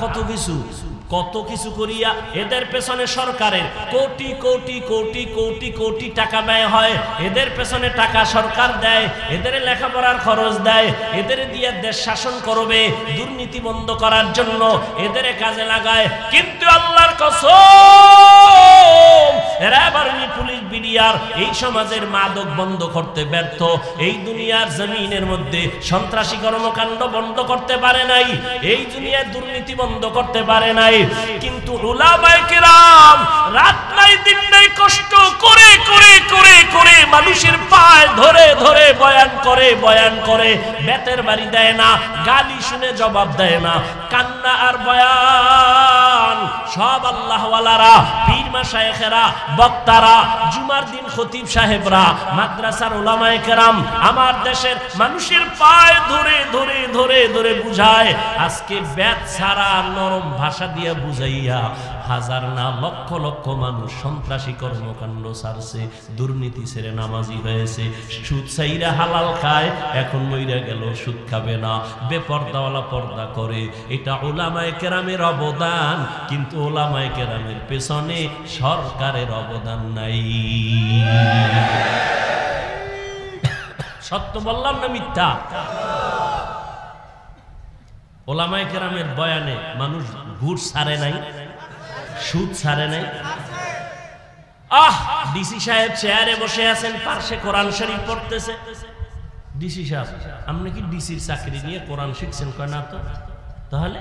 কত কিছু করিয়া এদের পেছনে সরকারের কোটি কোটি কোটি কোটি কোটি টাকা ব্যয় হয়। এদের পেছনে টাকা সরকার দেয়, এদের লেখাপড়ার খরচ দেয়, এদের দিয়ে দেশ শাসন করবে, দুর্নীতি বন্ধ করার জন্য এদের কাজে লাগায়। কিন্তু আল্লাহর কসম, র‍্যাব, আর্মি, পুলিশ, বিডিআর এই সমাজের মাদক বন্ধ করতে ব্যর্থ। এই দুনিয়ার জমিনের মধ্যে সন্ত্রাসী কর্মকাণ্ড বন্ধ করতে পারে নাই, এই দুনিয়ার দুর্নীতি বন্ধ করতে পারে নাই। কিন্তু উলামায়ে কেরাম রাত নাই দিন নাই কষ্ট করে করে করে করে মানুষের পায় ধরে ধরে বয়ান করে বেতের বাড়ি দেয় না, গালি শুনে জবাব দেয় না, কান্না আর বয়ান সব আল্লাহওয়ালারা, পীর মাশায়েখেরা, বক্তারা, জুমার দিন খতিব সাহেবরা, মাদ্রাসার উলামায়ে কেরাম আমার দেশের মানুষের পায় ধরে ধরে ধরে ধরে বুঝায়। আজকে বেত ছাড়া নরম ভাষা দিয়ে বুঝাইয়া হাজার না লক্ষ লক্ষ মানুষ সন্ত্রাসী কর্মকাণ্ড ছাড়ছে, দুর্নীতি ছেড়ে নামাজি হয়েছে, সুদ ছাইরা হালাল খায়, এখন মইরা গেল সুদ খাবে না, বেপর্দাওয়ালা পর্দা করে। এটা উলামায়ে কেরামের অবদান, কিন্তু উলামায়ে কেরামের পেছনে সরকারের অবদান নাই। সত্য বললাম না মিথ্যা? ওলামায়ে কেরামের বয়ানে মানুষ ঘুষ ছাড়ে নাই, সুদ ছাড়ে নাই। ডিসি সাহেব চেয়ারে বসে আছেন, পাশে কোরআন শরীফ পড়তেছে। ডিসি সাহেব, আপনি কি ডিসির চাকরি নিয়ে কোরআন শিখছেন? কয় না তো। তাহলে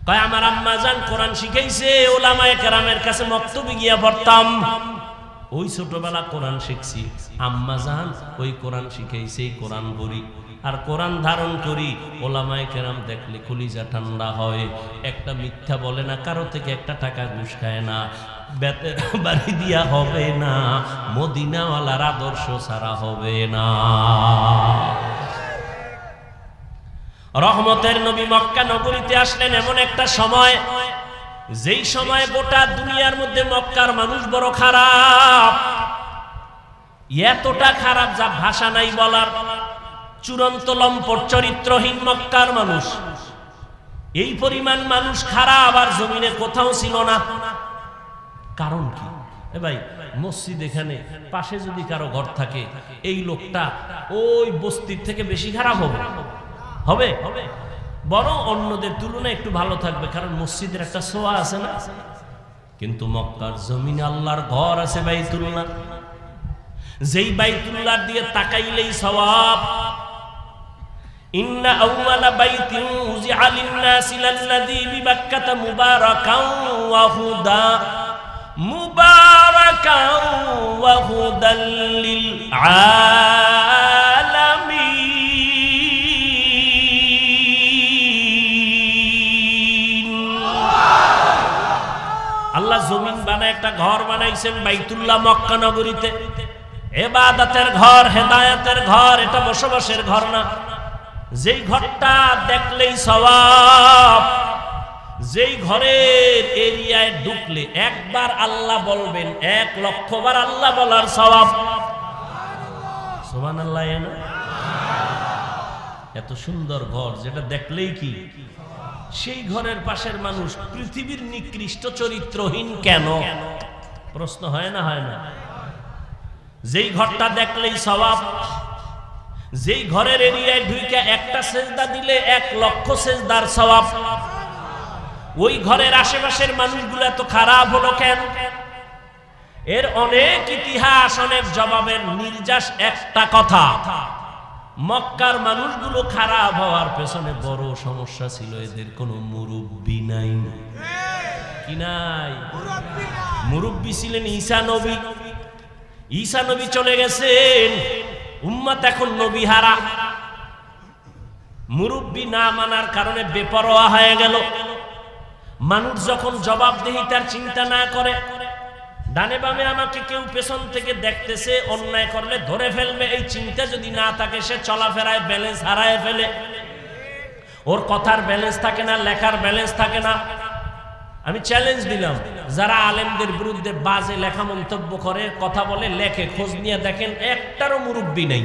কয় আমার আম্মা জান কোরআন শিখাইছে, ওলামায়ে কেরামের কাছে মক্তবে গিয়া পড়তাম, ওই ছোটবেলা কোরআন শিখছি। আম্মা জান ওই কোরআন শিখাইছে, কোরআন পড়ি আর কোরআন ধারণ করি। ওলামায়ে কেরাম দেখলে কলিজা ঠান্ডা হয়। একটা মিথ্যা বলে না, কারো থেকে একটা টাকা ঘুষ খায় না, বেতের বাড়ি দিয়া হবে না, মদিনাওয়ালার আদর্শ ছাড়া হবে না। রহমতের নবী মক্কা নগরীতে আসলেন এমন একটা সময়, যেই সময় গোটা দুনিয়ার মধ্যে মক্কার মানুষ বড় খারাপ, এতটা খারাপ যা ভাষা নাই বলার। চূড়ান্ত লম্পট চরিত্রহীন মক্কার মানুষ, এই পরিমাণ মানুষ খারাপ আর জমিনে কোথাও ছিল না। কারণ কি? এ ভাই, মসজিদ এখানে পাশে যদি কারো ঘর থাকে, এই লোকটা ওই বস্তির থেকে বেশি খারাপ হবে হবে হবে বরং অন্যদের তুলনায় একটু ভালো থাকবে, কারণ মসজিদের একটা ছোঁয়া আছে না। কিন্তু মক্কার জমিনে আল্লাহর ঘর আছে বাইতুল্লাহ, যেই বাইতুল্লাহ দিয়ে তাকাইলেই সওয়াব। ইন্না আউওয়ালা বাইতিন উযিআ লিন-নাসি লাল্লাযী বিবাক্কাতা মুবারাকান ওয়া হুদা মুবারাকান ওয়া হুদাল লিল আলামিন। আল্লাহ জমিন বানায় একটা ঘর বানাইছেন বাইতুল্লাহ মক্কা নগরীতে, ইবাদতের ঘর, হেদায়েতের ঘর, এটা বসবাসের ঘর না। যেই ঘরটা দেখলেই সওয়াব, যেই ঘরের এরিয়ায় ঢুকলে একবার আল্লাহ বলবেন, 1,00,000 বার আল্লাহ বলার সওয়াব। সুবহানাল্লাহ। এত সুন্দর ঘর যেটা দেখলেই কি, সেই ঘরের পাশের মানুষ পৃথিবীর নিকৃষ্ট চরিত্রহীন কেন? প্রশ্ন হয় না? হয় না? যেই ঘরটা দেখলেই সওয়াব, যেই ঘরের এরিয়ায় ঢুইকা একটা সেজদা দিলে 1,00,000 সেজদার সওয়াব। ওই ঘরের আশেপাশের মানুষগুলো এত খারাপ হলো কেন? এর অনেক ইতিহাস, অনেক জবাবের নির্যাস একটা কথা, মক্কার মানুষগুলো খারাপ হওয়ার পেছনে বড় সমস্যা ছিল এদের কোনো মুরব্বি নাই। কি নাই? মুরব্বি ছিলেন ঈসা নবী। ঈসা নবী চলে গেছেন, উম্মত এখন নবী হারা। মুরব্বি না মানার কারণে বেপরোয়া হয়ে গেল। মানুষ যখন জবাবদিহিতার চিন্তা না করে, ডানে বামে আমাকে কেউ পেছন থেকে দেখতেছে, অন্যায় করলে ধরে ফেলবে, এই চিন্তা যদি না থাকে, সে চলাফেরায় ব্যালেন্স হারায় ফেলে। ওর কথার ব্যালেন্স থাকে না, লেখার ব্যালেন্স থাকে না। আমি চ্যালেঞ্জ দিলাম, যারা আলেমদের বিরুদ্ধে বাজে লেখা মন্তব্য করে, কথা বলে, লেখে, খোঁজ নিয়ে দেখেন একটারও মুরব্বি নেই,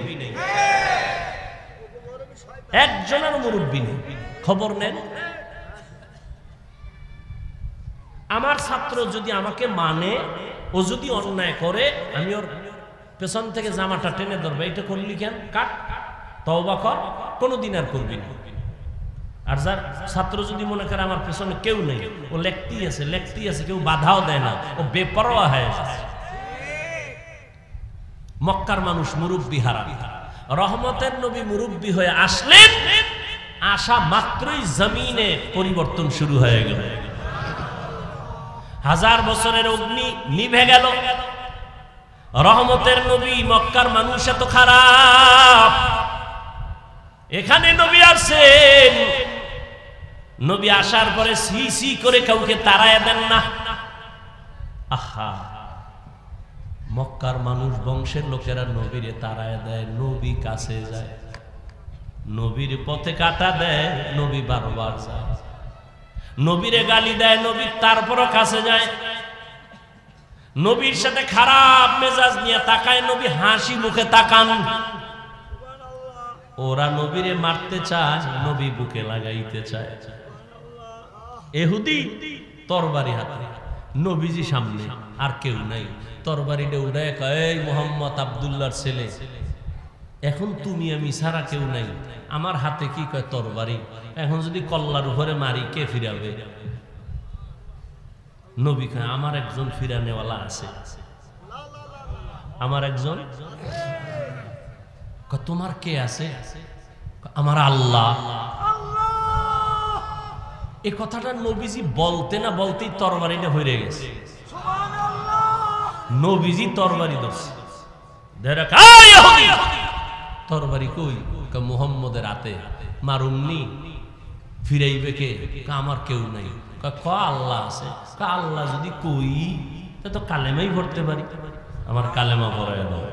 একজনেরও মুরব্বি নেই। খবর নেন। আমার ছাত্র যদি আমাকে মানে, ও যদি অন্যায় করে, আমি ওর পেছন থেকে জামাটা টেনে ধরবে, এটা করলি কেন, কাট, তওবা কর, কোনোদিন আর করবি না। আর যার ছাত্র যদি মনে করে আমার পেছনে কেউ নেই, ও লেখতেই আছে, কেউ বাধাও দেয় না, ও বেপরোয়া হয়ে আছে। মক্কার মানুষ মুরব্বি হারা। রহমতের নবী মুরব্বি হয়ে আসলেন, আসা মাত্রই জমিনে পরিবর্তন শুরু হয়ে গেল। 1000 বছরের অগ্নি নিভে গেল। রহমতের নবী, মক্কার মানুষ এত খারাপ। এখানে নবী আসেন, নবী আসার পরে সি সি করে কাউকে তাড়ায় দেন না। আহা, মক্কার মানুষ বংশের লোকেরা নবীরে তাড়ায় দেয়, নবী কাছে যায়, নবীর পথে কাটা দেয়, নবী বারবার যায়, নবীরে গালি দেয়, নবী তারপরও কাছে যায়, নবীর সাথে খারাপ মেজাজ নিয়ে তাকায়, নবী হাসি মুখে তাকান। ওরা নবীরে মারতে চায়, নবী বুকে লাগাইতে চায়। এহুদি তরবারি হাতে, নবীজি সামনে, আর কেউ নাই, তরবারিটা উড়ায় কয়, এই মোহাম্মদ আব্দুল্লাহর ছেলে, এখন তুমি আমি ছাড়া কেউ নাই, আমার হাতে কি কয় তরবারি, এখন যদি কল্লার উপরে মারি কে ফিরাবে? নবী কয়, আমার একজন ফিরানেওয়ালা আছে, আমার একজন। তোমার কে আছে? আমার আল্লাহ। এই কথাটা নবীজি বলতে না বলতেই তরবারিটা হয়ে গেছে। নবীজি তরবারি ধরছে, তরবারি কই? মুহাম্মদের হাতে, মারুমনি, ফিরাইবে কে? আমার কেউ নাই। ক আল্লাহ আছে। আল্লাহ যদি কই, তো কালেমাই পড়তে পারি, আমার কালেমা পড়ায় দাও।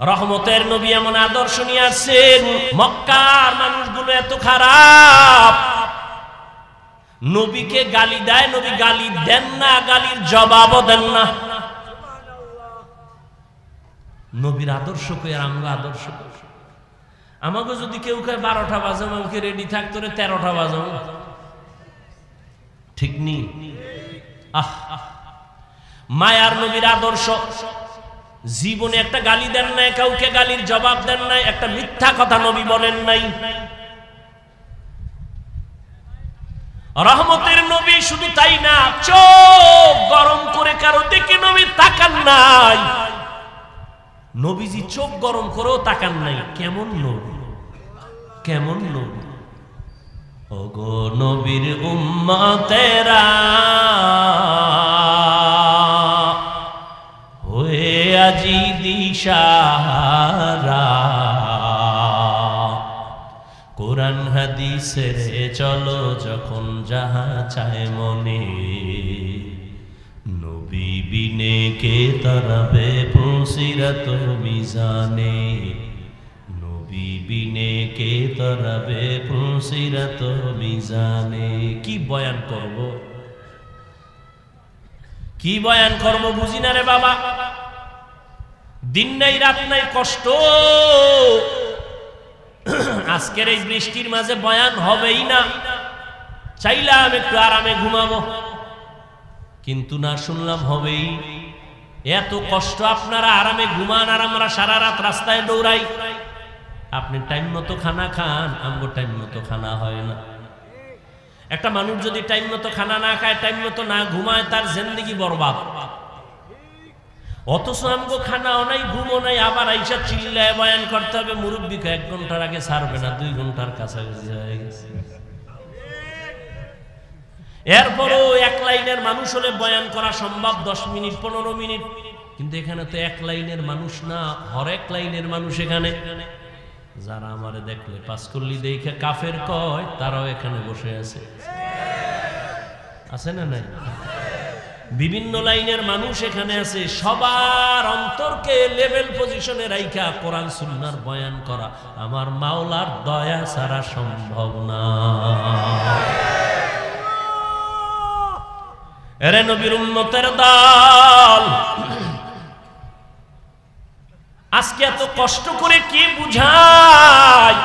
রহমতের নবী এমন আদর্শ নিয়ে আসছেন, মক্কার মানুষগুলো এত খারাপ, নবীকে গালি দেয়, নবী গালি দেন না, গালির জবাবও দেন না। নবীর আদর্শ কই আর আমগো আদর্শ কই? আমাকে যদি কেউ কয় 12টা বাজে, আমাকে রেডি থাকতো 13টা বাজে, ঠিক নি? মায়ার নবীর আদর্শ, জীবনে একটা গালি দেন নাই, কাউকে গালির জবাব দেন নাই, একটা মিথ্যা কথা নবী বলেন নাই। রহমতের নবী শুধু তাই না, চোখ গরম করে কারো দিকে নবী তাকান নাই। নবীজি চোখ গরম করেও তাকান নাই। কেমন নবী, কেমন নবী! ওগো নবীর উম্মতেরা, হয়ে আজি দিশাহারা, কোরআন হাদিসের চলো যখন যাহা চায় মনে, নবী বিনে কে তারাবে পুসিরাত মিজানে, নবী বিনে কে তারাবে পুসিরাত মিজানে। কি বয়ান করব, কি বয়ান করব বুঝি না রে বাবা। দিন নাই রাত নাই কষ্ট। আজকের এই বৃষ্টির মাঝে বয়ান হবেই না, চাইলাম একটু আরামে ঘুমাবো, কিন্তু না শুনলাম হবেই। এত কষ্ট, আপনারা আরামে ঘুমান আর আমরা সারা রাত রাস্তায় দৌড়াই। আপনি টাইম মতো খানা খান, আমগো টাইম মতো খানা হয় না। একটা মানুষ যদি টাইম মতো খানা না খায়, টাইম মতো না ঘুমায়, তার জিন্দেগি বরবাদ। অথচ আমগো খানাও নাই, ঘুমও নাই, আবার আইসা চিল্লায় বয়ান করতে হবে। মুরব্বিকে 1 ঘন্টার আগে ছাড়বে না, 2 ঘন্টার কাছাকাছি হয়ে গেছে। এরপরও 1 লাইনের মানুষ হলে বয়ান করা সম্ভব 10 মিনিট 15 মিনিট, কিন্তু এখানে তো 1 লাইনের মানুষ না, হরেক লাইনের মানুষ এখানে। যারা আমারে দেখলে পাঁচকল্লি দেখে কাফের কয়, তারাও এখানে বসে আছে না নাই? বিভিন্ন লাইনের মানুষ এখানে আছে। সবার অন্তরকে লেভেল পজিশনে রাইখা কোরআন সুন্নাহর বয়ান করা আমার মাওলার দয়া ছাড়া সম্ভব না। এরে নবীর উম্মতের দল, আজকে এত কষ্ট করে কে বুঝায়?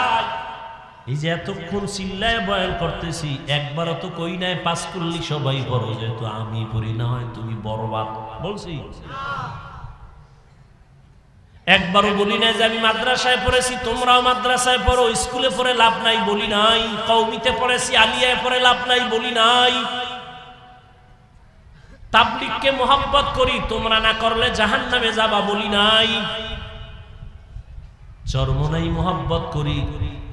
এই যে এতক্ষণ চিল্লায় বয়ান করতেছি, একবারও তো কই নাই পাঁচকুল্লি সবাই পড়ো, যেহেতু আমি পড়ি না হয় তুমি বরবাদ বলছি। একবারও বলি নাই যে আমি মাদ্রাসায় পড়েছি তোমরাও মাদ্রাসায় পড়ো, স্কুলে পড়ে লাভ নাই বলি নাই, কওমিতে পড়েছি আলিয়ায় পড়ে লাভ নাই বলি নাই। তাবলীগকে মোহাব্বত করি, তোমরা না করলে জাহান্নামে যাবা বলি নাই। চরমনাই মোহাব্বত করি,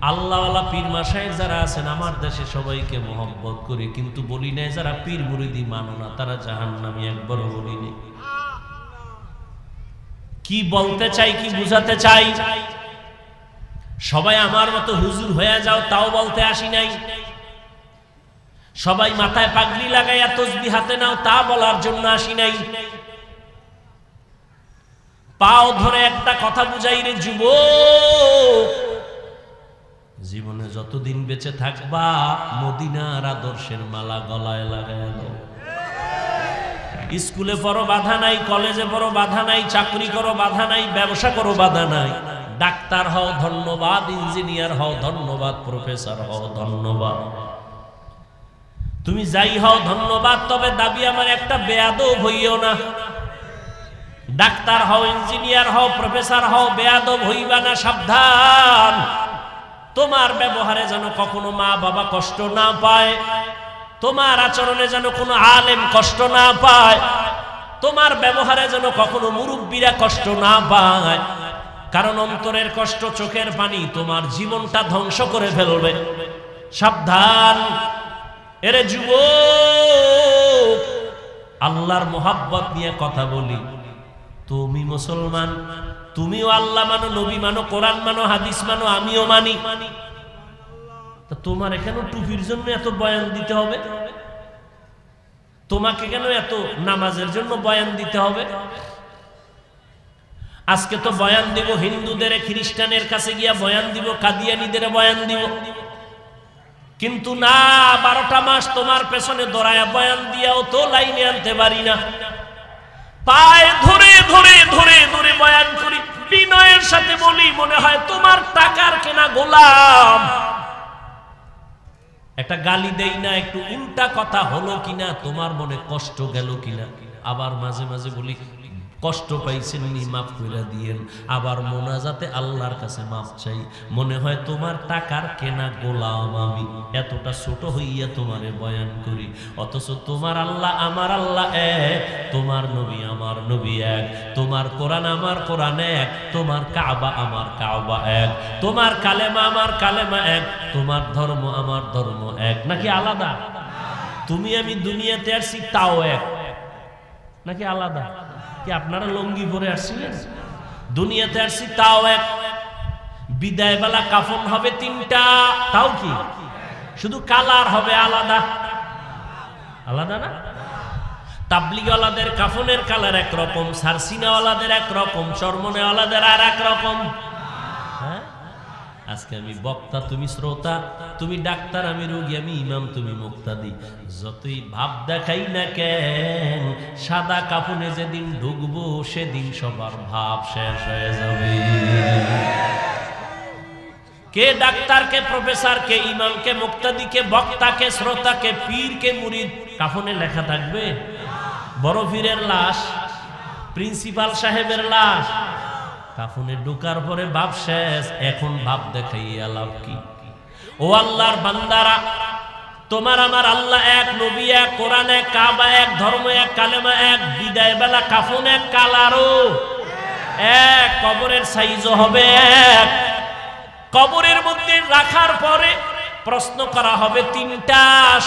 আল্লাহওয়ালা পীর মাশায়েখ যারা আছেন আমার দেশে সবাইকে মোহাব্বত করি, কিন্তু বলি নাই যারা পীর মুরিদি মানো না তারা জাহান্নামী, একবারও বলি নাই। কি বলতে চাই, কি বুঝাতে চাই? সবাই আমার মতো হুজুর হয়ে যাও তাও বলতে আসি নাই। সবাই মাথায় পাগড়ি লাগাইয়া তসবিহ হাতে নাও তা বলার জন্য আসি নাই। পাও ধরে একটা কথা বুঝাই রে যুবক, জীবনে যতদিন বেঁচে থাকবা মদিনার আদর্শের মালা গলায় লাগায় দাও। স্কুলে পড়ো বাধা নাই, কলেজে পড়ো বাধা নাই, চাকরি করো বাধা নাই, ব্যবসা করো বাধা নাই, ডাক্তার হও ধন্যবাদ, ইঞ্জিনিয়ার হও ধন্যবাদ, প্রফেসর হও ধন্যবাদ, তুমি যাই হও ধন্যবাদ। তবে দাবি আমার একটা বেয়াদব হইও না। ডাক্তার হও, ইঞ্জিনিয়ার হও, প্রফেসর হও, বেয়াদব হইবা না, সাবধান। তোমার ব্যবহারে যেন কখনো মা বাবা কষ্ট না পায়, তোমার আচরণে যেন কোনো আলেম কষ্ট না পায়, তোমার ব্যবহারে যেন কখনো মুরব্বীরা কষ্ট না পায়। কারণ অন্তরের কষ্ট, চোখের পানি তোমার জীবনটা ধ্বংস করে ফেলবে। সাবধান। এরে যুবক, আল্লাহর মোহাব্বত নিয়ে কথা বলি। তুমি মুসলমান, তুমিও আল্লাহ মানো, নবী মানো, কোরআন মানো, হাদিস মানো, আমিও মানি। তা তোমার কেন টুপির জন্য এত বয়ান দিতে হবে? তোমাকে কেন এত নামাজের জন্য বয়ান দিতে হবে? আজকে তো বয়ান দিব হিন্দুদের, খ্রিস্টানের কাছে গিয়া বয়ান দিব, কাদিয়ানীদের বয়ান দিব, কিন্তু না 12টা মাস তোমার পেছনে দৌড়ায়া বয়ান দিয়াও তো লাইনে আনতে পারি না। পায়ে ধরে ধরে ধরে ধরে বয়ান করি, বিনয়ের সাথে বলি, মনে হয় তোমার টাকার কেনা গোলাম। একটা গালি দেই না, একটু উল্টা কথা হলো কিনা, তোমার মনে কষ্ট গেল কিনা। আবার মাঝে মাঝে বলি কষ্ট পাইছেন নি, মাফ করে দিয়েন। আবার মোনাজাতে আল্লাহর কাছে মাফ চাই, মনে হয় তোমার টাকার কেনা গোলাম আমি, এতটা ছোট হইয়া তোমারে বয়ান করি। অথচ তোমার আল্লাহ আমার আল্লাহ এক, তোমার নবী আমার নবী এক, তোমার কোরআন আমার কোরআন এক, তোমার কাবা আমার কাবা এক, তোমার কালেমা আমার কালেমা এক, তোমার ধর্ম আমার ধর্ম এক। নাকি আলাদা? তুমি আমি দুনিয়াতে আসছি তাও এক, নাকি আলাদা? কি আপনারা লঙ্গি পরে আসছিলেন? দুনিয়াতে আসছি তাও এক। বিদায় বেলা কাফন হবে 3টা, তাও কি শুধু কালার হবে আলাদা। আলাদা না? তাবলিগওয়ালাদের কাফনের কালার একরকম, সারসিনাওয়ালাদের একরকম, চরমনেওয়ালাদের আর একরকম। হ্যাঁ, আজকে আমি বক্তা, তুমি শ্রোতা, তুমি ডাক্তার, আমি রোগী, আমি ইমাম, তুমি মুক্তাদি। যতই ভাব দেখাই না কেন, সাদা কাফনে যেদিন ঢুকবো সেদিন সবার ভাব শেষ হয়ে যাবে। কে ডাক্তার, কে প্রফেসর, কে ইমাম, কে মুক্তাদি, কে বক্তা, কে শ্রোতা, কে পীর, কে মুরিদ কাফনে লেখা থাকবে? বড় পীরের লাশ, প্রিন্সিপাল সাহেবের লাশ, কাফনে ঢোকার পরে ভাব শেষ, এখন ভাব দেখাইয়া লাভ কি? ও আল্লাহর বান্দারা, তোমার আমার আল্লাহ এক, নবী এক, কোরআন এক, কাবা এক, ধর্ম এক, কালেমা এক, বিদায় বেলা কাফন এক, কালারও এক, কবরের সাইজও হবে এক। কবরের মধ্যে রাখার পরে প্রশ্ন করা হবে তিনটা,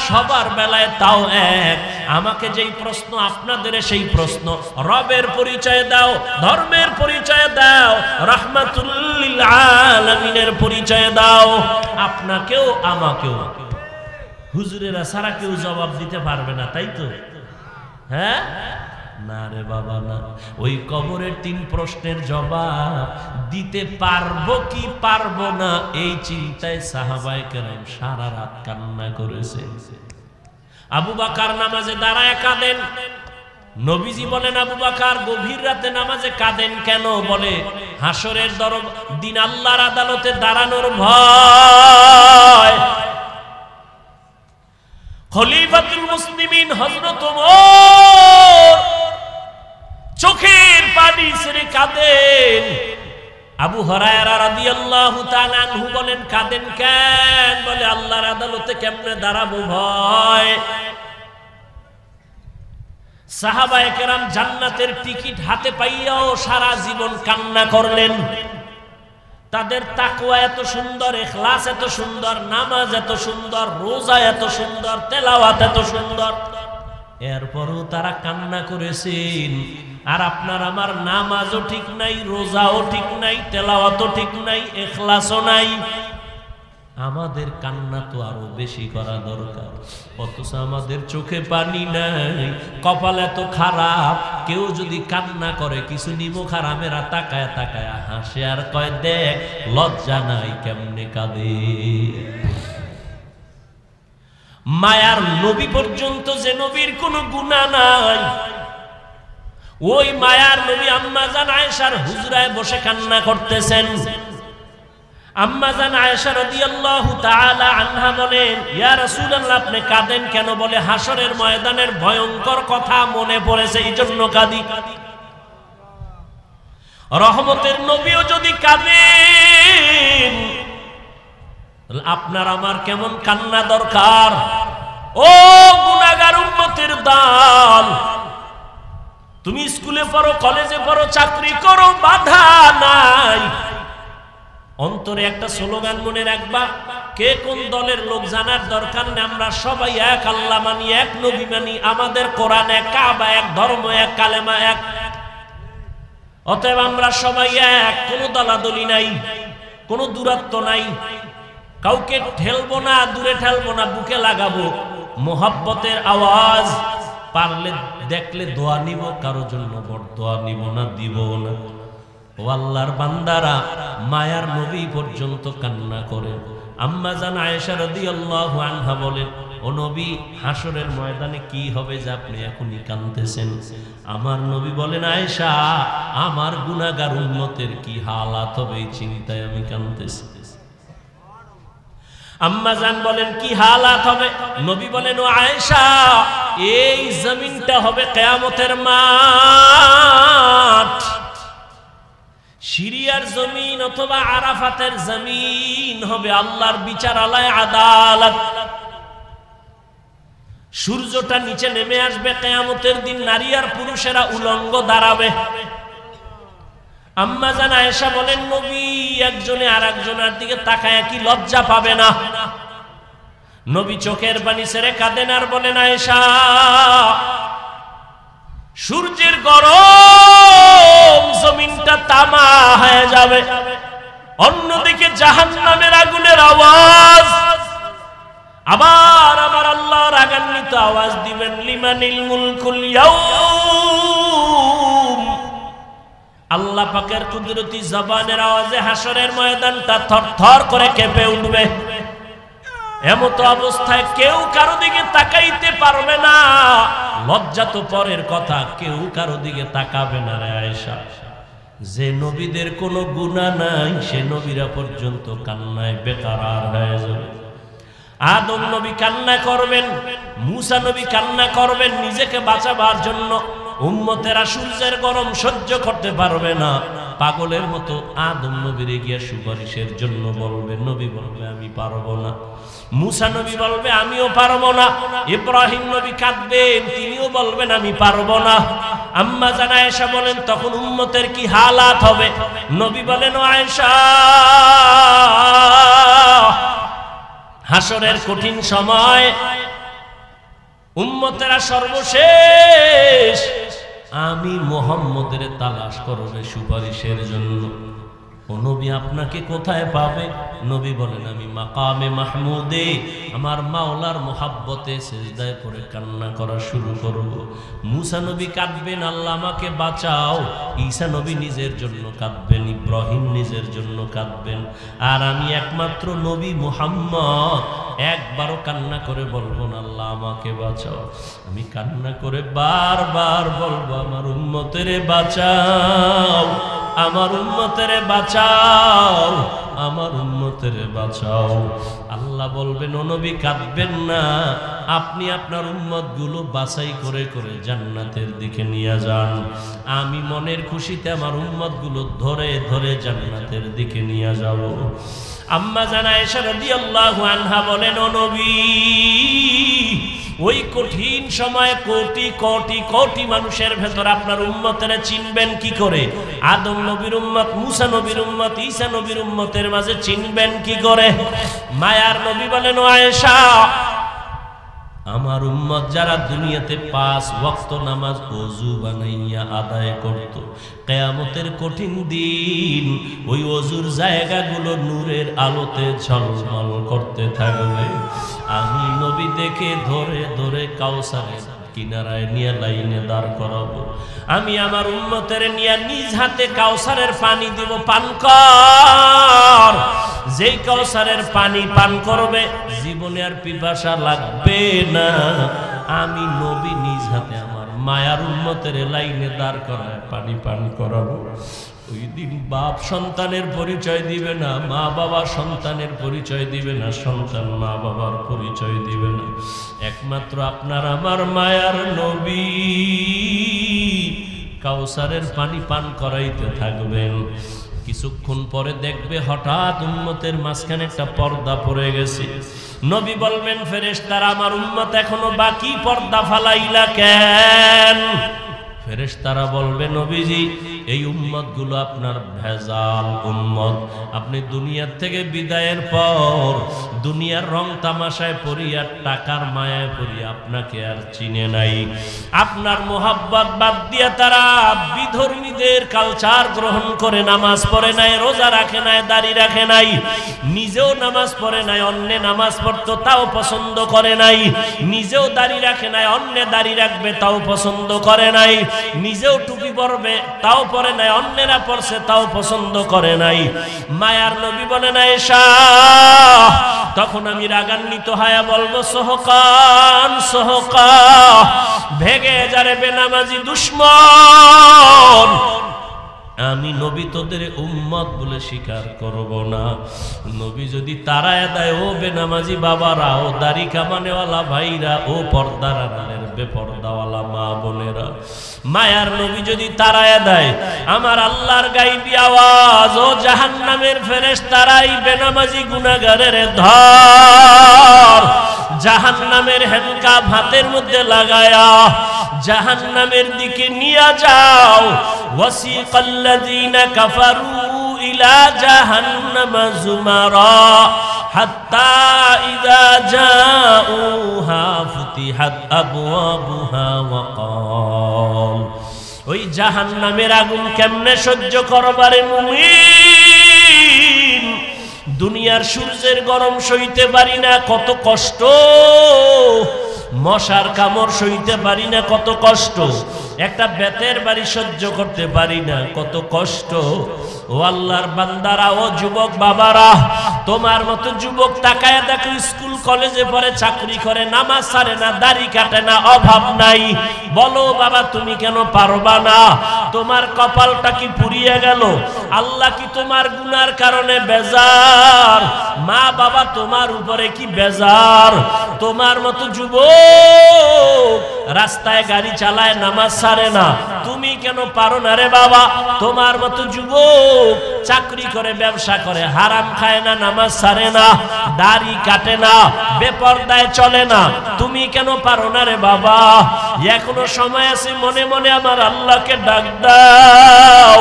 সবার বেলায় তাও এক। আমাকে যেই প্রশ্ন, আপনাদের সেই প্রশ্ন। রবের পরিচয় দাও, ধর্মের পরিচয় দাও, রাহমাতুল লিল আলামিনের পরিচয় দাও। আপনাকেও আমাকেও হুজুরেরা সারা কেউ জবাব দিতে পারবে না, তাই তো? হ্যাঁ না রে বাবা না। ওই কবরের তিন প্রশ্নের জবাব দিতে পারবো কি পারবো না, এই চিন্তায় সাহাবায়ে কেরাম সারা রাত কান্না করেছে। আবু বকর নামাজে দাঁড়ায় কাঁদেন। নবীজি বলেন, আবু বকর গভীর রাতে নামাজে কাঁদেন কেন? বলে, হাসরের দিন আল্লাহর আদালতে দাঁড়ানোর ভয়। খলিফাতুল মুসলিমিন হযরত ওমর চোখের পানি ছেড়ে কাঁদেন। আবু হুরায়রা রাদিয়াল্লাহু তাআলা আনহু বলেন, কাঁদেন কেন? বলে, আল্লাহর আদালতে কেমনে দাঁড়াবো, ভয়। সাহাবায়ে কেরাম জান্নাতের টিকিট হাতে পাইয়াও সারা জীবন কান্না করলেন। তাদের তাকওয়া এত সুন্দর, ইখলাস এত সুন্দর, নামাজ এত সুন্দর, রোজা এত সুন্দর, তেলাওয়াত এত সুন্দর, এরপরও তারা কান্না করেছেন। আর আপনার আমার নামাজও ঠিক নাই, রোজাও ঠিক নাই, তেলাওয়াতও ঠিক নাই, ইখলাসও নাই। আমাদের কান্না তো আরো বেশি করা দরকার, অথচ আমাদের চোখে পানি নাই, কপাল এত খারাপ। কেউ যদি কান্না করে, কিছু নিমুখ হারামেরা তাকায় তাকায় হাসে আর কয়, দেখ লজ্জা নাই কেমনে কাঁদে। মায়ার নবী পর্যন্ত, যে নবীর কোনো গুনাহ নাই, ওই মায়ার নবী আম্মা জান আয়েশার হুজরায় বসে কান্না করতেছেন। আম্মা জান আয়েশা রাদিয়াল্লাহু তাআলা আনহা বলেন, ইয়া রাসূলুল্লাহ, আপনি কাঁদেন কেন? বলে, হাসরের ময়দানের ভয়ঙ্কর কথা মনে পড়েছে, এই জন্য কাঁদি। রহমতের নবীও যদি কাঁদেন, আপনার আমার কেমন কান্না দরকার? ও গুনাহগার উম্মতের দল, তুমি স্কুলে পড়ো, কলেজে পড়ো, চাকরি করো, বাধা নাই। অন্তরে একটা স্লোগান মনে রাখবা, কে কোন দলের লোক জানার দরকার নেই। আমরা সবাই এক, আল্লাহ মানি, এক নবী মানি, আমাদের কোরআন এক, কাবা এক, ধর্ম এক, কালেমা এক। অতএব আমরা সবাই এক, কোনো দলাদলি নাই, কোনো দূরত্ব নাই, কাউকে ঠেলবো না, দূরে ঠেলবো না, বুকে লাগাবো। মোহাব্বতের আওয়াজ, পারলে দেখলে দোয়া নিব, কারো জন্য বরদোয়া নিব না, দিব না। ও আল্লাহর বান্দারা, মায়ার নবী পর্যন্ত কান্না করে। আম্মা জান আয়েশা রাদিয়াল্লাহু আনহা বলেন, ও নবী, হাসরের ময়দানে কি হবে যে আপনি এখনই কাঁদতেছেন? আমার নবী বলেন, আয়েশা, আমার গুনাহগার উম্মতের কি হালাত হবে, এই চিন্তায় আমি কাঁদতেছি। আম্মা জান বলেন, কি হালাত হবে? নবী বলেন, ও আয়েশা, এই জমিনটা হবে কিয়ামতের মাঠ। সিরিয়ার জমিন অথবা আরাফাতের জমিন হবে আল্লাহর বিচারালয়, আদালত। সূর্যটা নিচে নেমে আসবে কিয়ামতের দিন, নারী আর পুরুষেরা উলঙ্গ দাঁড়াবে। আম্মা জান আয়েশা বলেন, নবী একজনে আর একজনের দিকে তাকায় কি লজ্জা পাবে না? নবী চোখের পানি ছেড়ে কাঁদেন আর বলেন, আয়েশা, সূর্যের গরম জমিনটা তামা হয়ে যাবে, অন্যদিকে জাহান্নামের আগুনের আওয়াজ, আবার আমার আল্লাহ রাগান্বিত আওয়াজ দিবেন, লিমানিল মুলকুল ইয়াউম। আল্লাহ পাকের কুদরতি জবানের আওয়াজে হাসরের ময়দানটা থরথর করে কেঁপে উঠবে। এমত অবস্থায় কেউ কারো দিকে তাকাইতে পারবে না। লজ্জা তো পরের কথা, কেউ কারো দিকে তাকাবে না রে আয়েশা। যে নবীদের কোনো গুনাহ নাই, সে নবীরা পর্যন্ত কান্নায় বেকারার হয়ে যাবে। আদম নবী কান্না করবেন, মুসা নবী কান্না করবেন নিজেকে বাঁচাবার জন্য। উম্মতেরা সূর্যের গরম সহ্য করতে পারবে না, পাগলের মতো আদম নবীর গিয়া সুপারিশের জন্য বলবে, নবী বলবে আমি পারবো না। মুসা নবী বলবে আমিও পারবো না। ইব্রাহিম নবী কাঁদবেন, তিনিও বলবেন আমি পারবো না। আম্মা জান আয়েশা বলেন তখন উম্মতের কি হালাত হবে? নবী বলেন ও আয়েশা, হাসরের কঠিন সময় উম্মতেরা সর্বশেষ আমি মুহাম্মদের তালাশ করবে সুপারিশের জন্য। ও নবী আপনাকে কোথায় পাবে? নবী বলেন আমি মাকামে মাহমুদে আমার মাওলার মোহাব্বতে সিজদায় পড়ে কান্না করা শুরু করব। মুসা নবী কাঁদবেন আল্লাহ আমাকে বাঁচাও, ঈসা নবী নিজের জন্য কাঁদবেন, ইব্রাহিম নিজের জন্য কাঁদবেন, আর আমি একমাত্র নবী মুহাম্মদ একবারও কান্না করে বলবো না আল্লাহ আমাকে বাঁচাও। আমি কান্না করে বারবার বলবো আমার উম্মতেরে বাঁচাও, আমার উম্মতেরে বাঁচাও, আমার উম্মতেরে বাঁচাও। আল্লাহ বলবেন ও নবী কাঁদবেন না, আপনি আপনার উম্মতগুলো বাছাই করে করে জান্নাতের দিকে নিয়ে যান। আমি মনের খুশিতে আমার উম্মতগুলো ধরে ধরে জান্নাতের দিকে নিয়ে যাব। আম্মা জান আয়েশা রাদিয়াল্লাহু আনহা বলেন ও নবী, ওই কঠিন সময়ে কোটি কোটি কোটি মানুষের ভেতর আপনার উম্মতেরা চিনবেন কি করে? আদম নবীর উম্মত, মুসা নবীর উম্মত, ঈসা নবীর উম্মতের মাঝে চিনবেন কি করে? মায়ার নবী বলেন ও আয়েশা, আমার উম্মত যারা দুনিয়াতে 5 ওয়াক্ত নামাজ ওযু বানাইয়া আদায় করত, কিয়ামতের কঠিন দিন ওই ওযুর জায়গাগুলো নূরের আলোতে ঝলমল করতে থাকবে। আমি নবী দেখে ধরে ধরে কাউসারের কিনারায় নিয়ে লাইনে দাঁড় করাবো। আমি আমার উম্মতের নিয়ে নিজ হাতে কাউসারের পানি দিব, পান কর। যেই কাউসারের পানি পান করবে জীবনে আর পিপাসা লাগবে না। আমি নবী নিজ হাতে আমার মায়ার উম্মতের লাইনে দাঁড় করায় পানি পান করাবো। ওই দিন বাপ সন্তানের পরিচয় দিবে না, মা বাবা সন্তানের পরিচয় দিবে না, সন্তান মা বাবার পরিচয় দিবে না। একমাত্র আপনার আমার মায়ার নবী কাউসারের পানি পান করাইতে থাকবেন। কিছুক্ষণ পরে দেখবে হঠাৎ উম্মতের মাঝখানে একটা পর্দা পড়ে গেছে। নবী বলবেন ফেরেশতারা আমার উম্মত এখনো বাকি, পর্দা ফালাইলা কেন? ফেরেশতারা বলবে নবীজি এই উম্মতগুলো আপনার ভেজাল উম্মত। আপনি দুনিয়ার থেকে বিদায়ের পর দুনিয়ার রং তামাশায় পড়িয়া টাকার মায়ায় পড়িয়া আপনাকে আর চিনে নাই। আপনার মোহাব্বত বাদ দিয়া তারা বিধর্মীদের কালচার গ্রহণ করে নামাজ পড়ে নাই, রোজা রাখে নাই, দাড়ি রাখে নাই, নিজেও নামাজ পড়ে নাই, অন্য নামাজ পড়তো তাও পছন্দ করে নাই, নিজেও দাড়ি রাখে নাই, অন্য দাড়ি রাখবে তাও পছন্দ করে নাই, নিজেও টুপি পরবে তাও পরে নাই, অন্যেরা পরছে তাও পছন্দ করে নাই। মায়ার নবী বলে না এসা, তখন আমি রাগান্বিত হয়ে বলবো সোহকান সোহকা, ভেগে যারে বেনামাজি দুশ্মন। আমি নবী তোদের উম্মত বলে স্বীকার করব না। নবী যদি তারায় দেয় ও বেনামাজি বাবারা, ও দাড়ি কামানেওয়ালা ভাইরা, ও পর্দার আড়ালের বেপর্দাওয়ালা মা বোনেরা, মায়ার নবী যদি তারায় দেয় আমার আল্লাহর গাইবি আওয়াজ, ও জাহান্নামের ফেরেশতারাই বেনামাজি গুনাহগারের ধর, জাহান্নামের হ্যান্ডকাপ হাতের মধ্যে লাগায়া জাহান্নামের দিকে নিয়ে যাও। ওয়াসিকাল্লাযীনা কাফারু ইলা জাহান্নামা যুমারা হাত্তা ইযা জাউহা ফুতিহাত আবওয়াবুহা ওয়া ক্বাল। ওই জাহান্নামের আগুন কেমনে সহ্য করবারে মুমিন? দুনিয়ার সূর্যের গরম সইতে পারি না, কত কষ্ট। মশার কামড় সইতে পারি না, কত কষ্ট। একটা বেতের বাড়ি সহ্য করতে পারি না, কত কষ্ট। ও আল্লাহর বান্দারা, ও যুবক বাবারা, তোমার মতো যুবক তাকায় দেখো, স্কুল কলেজে পড়ে, চাকরি করে, নামাজ ছাড়ে না, দাড়ি কাটে না, অভাব নাই। বলো বাবা তুমি কেন পারবা না? তোমার কপালটা কি পুড়িয়ে গেল? আল্লাহ কি তোমার গুনার কারণে বেজার? মা বাবা তোমার উপরে কি বেজার? তোমার মতো যুবক রাস্তায় গাড়ি চালায় নামাজ ছাড়ে না, তুমি কেন পারো না রে বাবা? তোমার মতো যুবক চাকরি করে ব্যবসা করে হারাম খায় না, নামাজ ছাড়ে না, দাড়ি কাটে না, বেপরদায় চলে না, তুমি কেন পারো না রে বাবা? এখনো সময় আছে, মনে মনে আমার আল্লাহকে ডাক দাও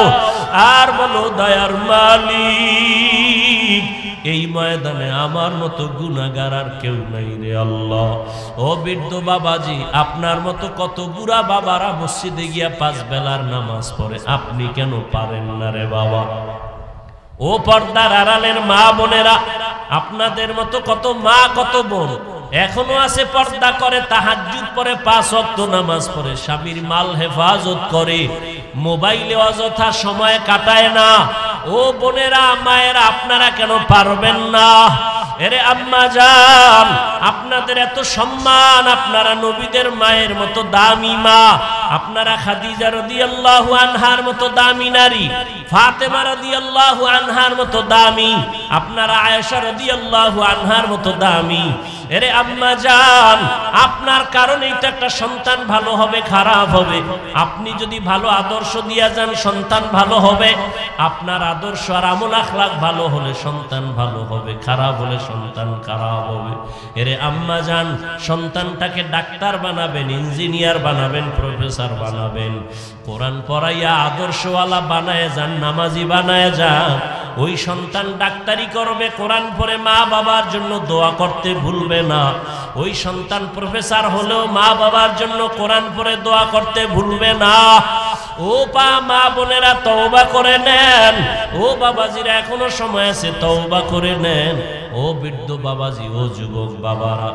আর বলো, দয়ার মালিক এই ময়দানে আমার মতো গুনাহগার আর কেউ নাই রে আল্লাহ। ও বৃদ্ধ বাবাজি, আপনার মতো কত বুড়া বাবারা মসজিদে গিয়া 5 বেলার নামাজ পড়ে, আপনি কেন পারেন না রে বাবা? ও পর্দার আড়ালের মা বোনেরা, আপনাদের মতো কত মা কত বোন এখনো আছে পর্দা করে, তাহাজ্জুদ পড়ে, 5 ওয়াক্ত নামাজ পড়ে, স্বামীর মাল হেফাজত করে, মোবাইলে অযথা সময় কাটায় না। ও বোনেরা মায়েরা, আপনারা কেন পারবেন না? এরে আম্মা জান, আপনাদের এত সম্মান, আপনারা নবীদের মায়ের মতো দামি মা, আপনারা খাদিজা রাদিয়াল্লাহু আনহার মতো দামি নারী, ফাতেমা রাদিয়াল্লাহু আনহার মতো দামি, আপনারা আয়েশা রাদিয়াল্লাহু আনহার মতো দামি। এরে আম্মা জান, আপনার কারণেই তো একটা সন্তান ভালো হবে খারাপ হবে। আপনি যদি ভালো আদর্শ দিয়া যান, সন্তান ভালো হবে। আপনার আদর্শ আর আমল আখলাক ভালো হলে সন্তান ভালো হবে, খারাপ হলে সন্তান খারাপ হবে। এরে আম্মা জান, সন্তানটাকে ডাক্তার বানাবেন, ইঞ্জিনিয়ার বানাবেন, প্রফেসর বানাবেন, কোরআন পড়াইয়া আদর্শওয়ালা বানায় যান, নামাজি বানায় যান। ওই সন্তান ডাক্তারি করবে, কোরআন পড়ে মা বাবার জন্য দোয়া করতে ভুলবে না। ওই সন্তান প্রফেসর হলেও মা বাবার জন্য কোরআন পড়ে দোয়া করতে ভুলবে না। ও মা বোনেরা, তওবা করে নেন। ও বাবাজিরা, এখনো সময় আছে, তওবা করে নেন। ও বৃদ্ধ বাবাজি, ও যুবক বাবারা,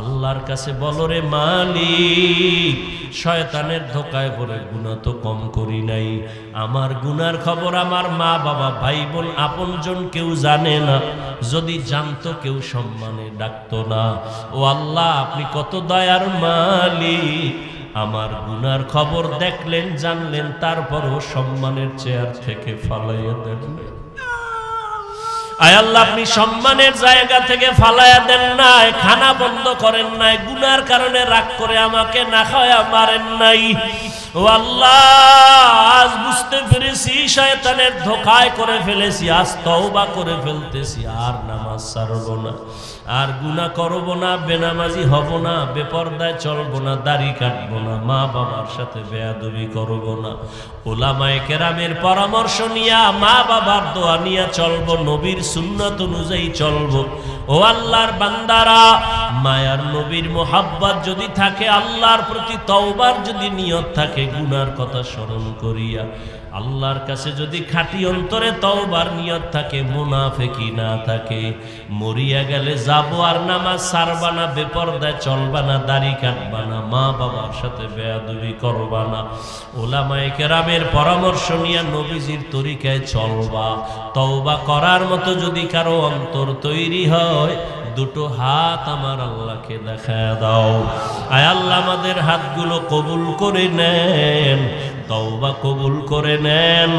আল্লাহর কাছে বলো, রে মালিক, শয়তানের ধোকায় পড়ে গুনাহ তো কম করি নাই, আমার গুনার খবর আমার মা বাবা ভাই বোন আপনজন কেউ জানে না, যদি জানতো কেউ সম্মানে ডাকতো না। ও আল্লাহ, আপনি কত দয়ার মালিক, আমার গুনার খবর দেখলেন, জানলেন, তারপরও সম্মানের চেয়ার থেকে ফালাইয়া দেন। আয় আল্লাহ, আপনি সম্মানের জায়গা থেকে ফালাইয়া দেন নাই, খানা বন্ধ করেন নাই, গুনার কারণে রাগ করে আমাকে না খাওয়া মারেন নাই। ও আল্লাহ, আজ বুঝতে পেরেছি শয়তানের ধোঁকায় করে ফেলেছি, আজ তওবা করে ফেলতেছি, আর নামাজ ছাড়ব না, আর গুনাহ করব না, বেনামাজি হব না, বেপরদায় চলব না, দাড়ি কাটব না, মা বাবার সাথে বেয়াদবি করব না, উলামায়ে কেরামের পরামর্শ নিয়া, মা বাবার দোয়া নিয়া চলব, নবীর সুন্নাত অনুযায়ী চলব। ও আল্লাহর বান্দারা, মায়ার নবীর মোহাব্বত যদি থাকে, আল্লাহর প্রতি তওবার যদি নিয়ত থাকে, গুনার কথা স্মরণ করিয়া আল্লাহর কাছে যদি খাঁটি অন্তরে তওবার নিয়ত থাকে, মুনাফিকি না থাকে, মরিয়া গেলে যাবো আর নামাজ ছাড়বা না, বেপরদায় চলবা না, দাড়ি কাটবা না, মা বাবার সাথে বেয়াদবি করবা না, উলামায়ে কেরামের পরামর্শ নিয়ে নবীজির তরিকায় চলবা। তওবা করার মতো যদি কারো অন্তর তৈরি হয়, দুটো হাত আমার আল্লাহকে দেখায় দাও। আয় আল্লাহ, আমাদের হাতগুলো কবুল করে নেন, তওবা কবুল করে নেন,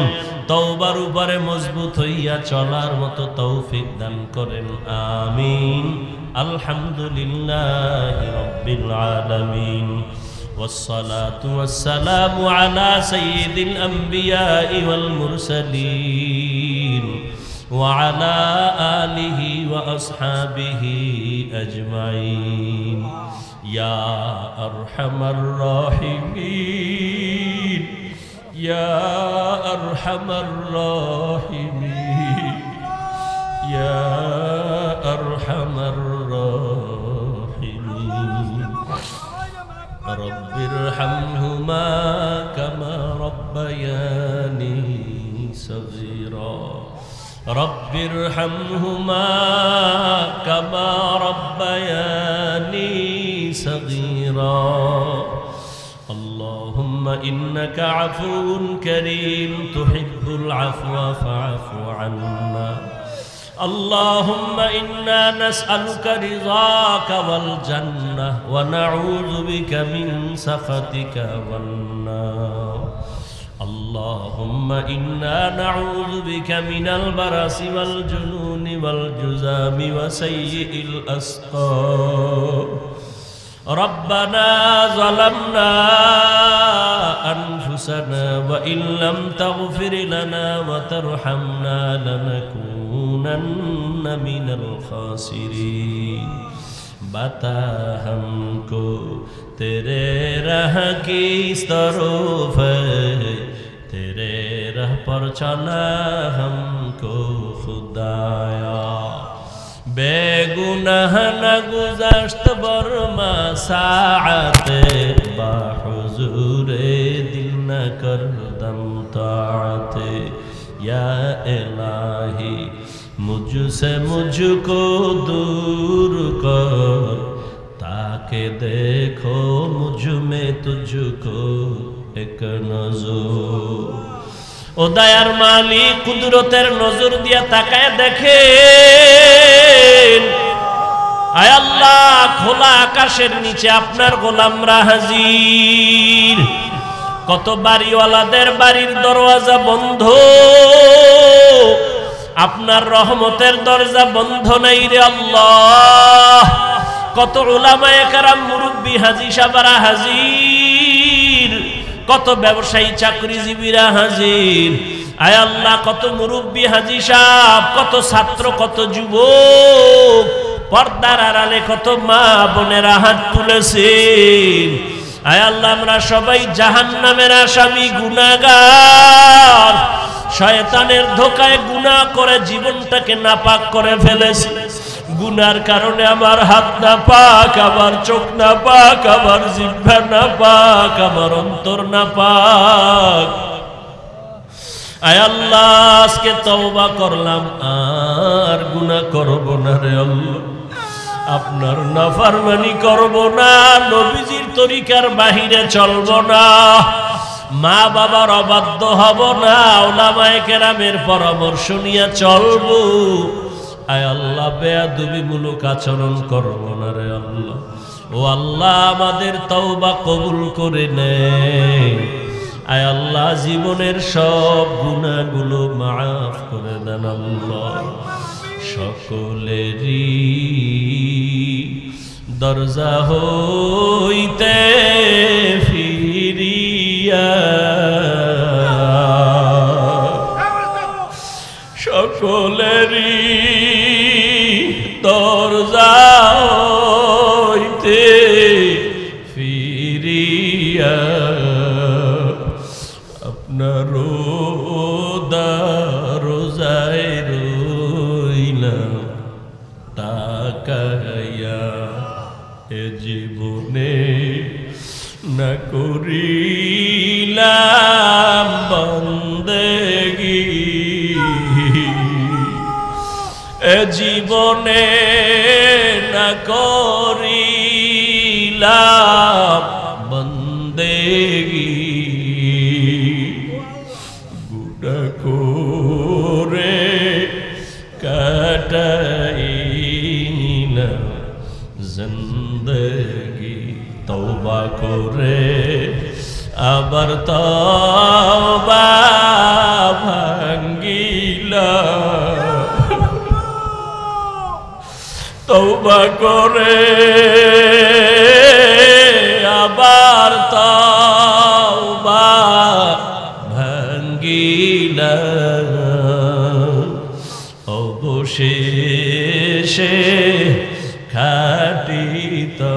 তওবার উপরে মজবুত হইয়া চলার মতো তৌফিক দান করেন, আমিন। আলহামদুলিল্লাহি রাব্বিল আলামিন, ওয়াসসালাতু ওয়াসসালামু আলা সাইয়্যিদিল আমবিয়াই ওয়াল মুরসালিন ওয়া আলা আলিহি ওয়া আসহাবিহি আজমাইন। ইয়া আরহামার রাহিমিন, ইয়া আরহামার রাহিমিন, ইয়া আরহামার রাহিমিন। রব্বিরহামহুমা কামা রব্বায়ানি সগীরা, রব্বিরহামহুমা কামা রব্বায়ানি সগীরা। اللهم إنك عفو كريم تحب العفو فاعف عنا. اللهم إنا نسألك رضاك والجنة ونعوذ بك من سخطك والنار. اللهم إنا نعوذ بك من البرص والجنون والجذام وسيء الأسقام. ربنا ظلمنا أنفسنا وإن لم تغفر لنا وترحمنا لنكونن من الخاسرين बता हमको तेरे राह की तरफ तेरे राह पर चला हमको खुदाया बेगुनाह न गुज़श्त बरमा साअते बाहुज़ूरे दिल न करदम ताअते या इलाही मुझसे मुझको दूर कर ताकि देखो मुझ में तुझको एक नजर ओ दयार मालिक कुदरतेर नजर दिया ताकाय देखेन आय अल्लाह खोला आकाशेर नीचे आपनार गोलामरा हाजिर कत बाड़ीवालादेर बाड़ीर दरवाजा बंध আপনার রহমতের দরজা বন্ধ নাই রে আল্লাহ কত উলামায়ে কেরাম মুরব্বি হাজী সাহেবরা হাজির কত ব্যবসায়ী চাকরিজীবীরা হাজির আয় আল্লাহ কত মুরব্বি হাজী সাহেব কত ছাত্র কত যুবক পর্দার আড়ালে কত মা বোনেরা হাত তুলেছেন আয় আল্লাহ আমরা সবাই জাহান্নামের আসামি গুনাহগার শয়তানের ধোকায় গুনাহ করে জীবনটাকে নাপাক করে ফেলেছি গুনার কারণে আমার হাত নাপাক আমার চোখ নাপাক আমার জিহ্বা নাপাক আমার অন্তর নাপাক আয় আল্লাহ আজকে তওবা করলাম আর গুনাহ করব না রে আল্লাহ আপনার নাফরমানি করব না নবীজির তরিকার বাহিরে চলব না মা বাবার অবাধ্য হব না উলামায়ে কেরামের পরামর্শ নিয়ে চলব আয় আল্লাহ বেয়াদবিমূলক আচরণ করব না রে আল্লাহ ও আল্লাহ আমাদের তওবা কবুল করে নেন আয় আল্লাহ জীবনের সব গুনাহগুলো মাফ করে দেন আল্লাহ সকলেরই দরজা হইতে ফিরিয়া সকলেরই দরজা হইতে ফিরিয়া আপনার দরজায় রইলাম তাকায়া এ জীবনে না করিলাম বন্দেগি এ জীবনে না করিলাম বন্দেগি গুনাহ করে কাটাইনা জিন্দেগি তওবা করে আবার তওবা ভাঙ্গিলা তওবা করে আবার তওবা ভাঙ্গিলা অবশেষে খাটি তো